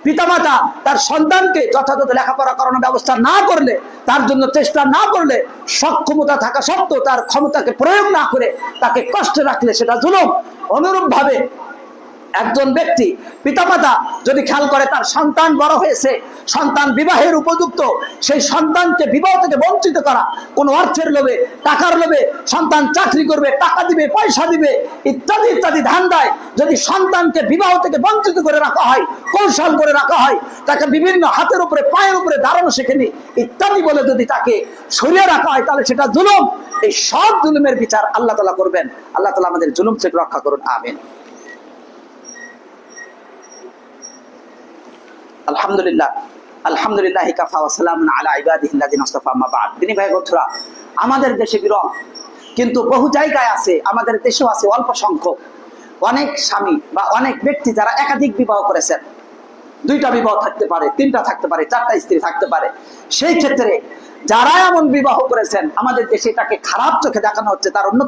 Speaker 1: পিতামাতা তার সন্তানকে যথাযথ লেখাপড়া করানোর ব্যবস্থা না করলে, তার জন্য চেষ্টা না করলে, সক্ষমতা থাকা সত্ত্বেও তার ক্ষমতাকে প্রয়োগ না করে তাকে কষ্টে রাখলে সেটা জুলুম। অনুরূপ ভাবে একজন ব্যক্তি পিতামাতা যদি খেয়াল করে তার সন্তান বড় হয়েছে, সন্তান বিবাহের উপযুক্ত, সেই সন্তানকে বিবাহ থেকে বঞ্চিত করা, কোন অর্থের লোভে, টাকার লোভে, সন্তান চাকরি করবে, টাকা দিবে, পয়সা দিবে, ইত্যাদি ইত্যাদি ধান্দায় যদি সন্তানকে বিবাহ থেকে বঞ্চিত করে রাখা হয়, কৌশল করে রাখা হয়, তাকে বিভিন্ন হাতের উপরে পায়ের উপরে দাঁড়ানো শেখেনি ইত্যাদি বলে যদি তাকে সরিয়ে রাখা হয়, তাহলে সেটা জুলুম। এই সব জুলুমের বিচার আল্লাহ তাআলা করবেন। আল্লাহ তাআলা আমাদের জুলুম থেকে রক্ষা করুন, আমিন। আলহামদুলিল্লাহ, আলহামদুলিল্লাহ কাফা ওয়া সালামুন আলা ইবাদিহিল্লাযিনা ইসতাফা, আম্মা বা'দ। দিনী ভাই বন্ধুরা, আমাদের দেশে বিরল, কিন্তু বহু জায়গায় আছে, আমাদের দেশেও আছে অল্প সংখ্যক অনেক স্বামী বা অনেক ব্যক্তি যারা একাধিক বিবাহ করেছেন। 2টা বিবাহ থাকতে পারে, 3টা থাকতে পারে, 4টা স্ত্রী থাকতে পারে। সেই ক্ষেত্রে যারা এমন বিবাহ করেছেন, আমাদের দেশে তাকে খারাপ চোখে দেখানো হচ্ছে। তার অন্য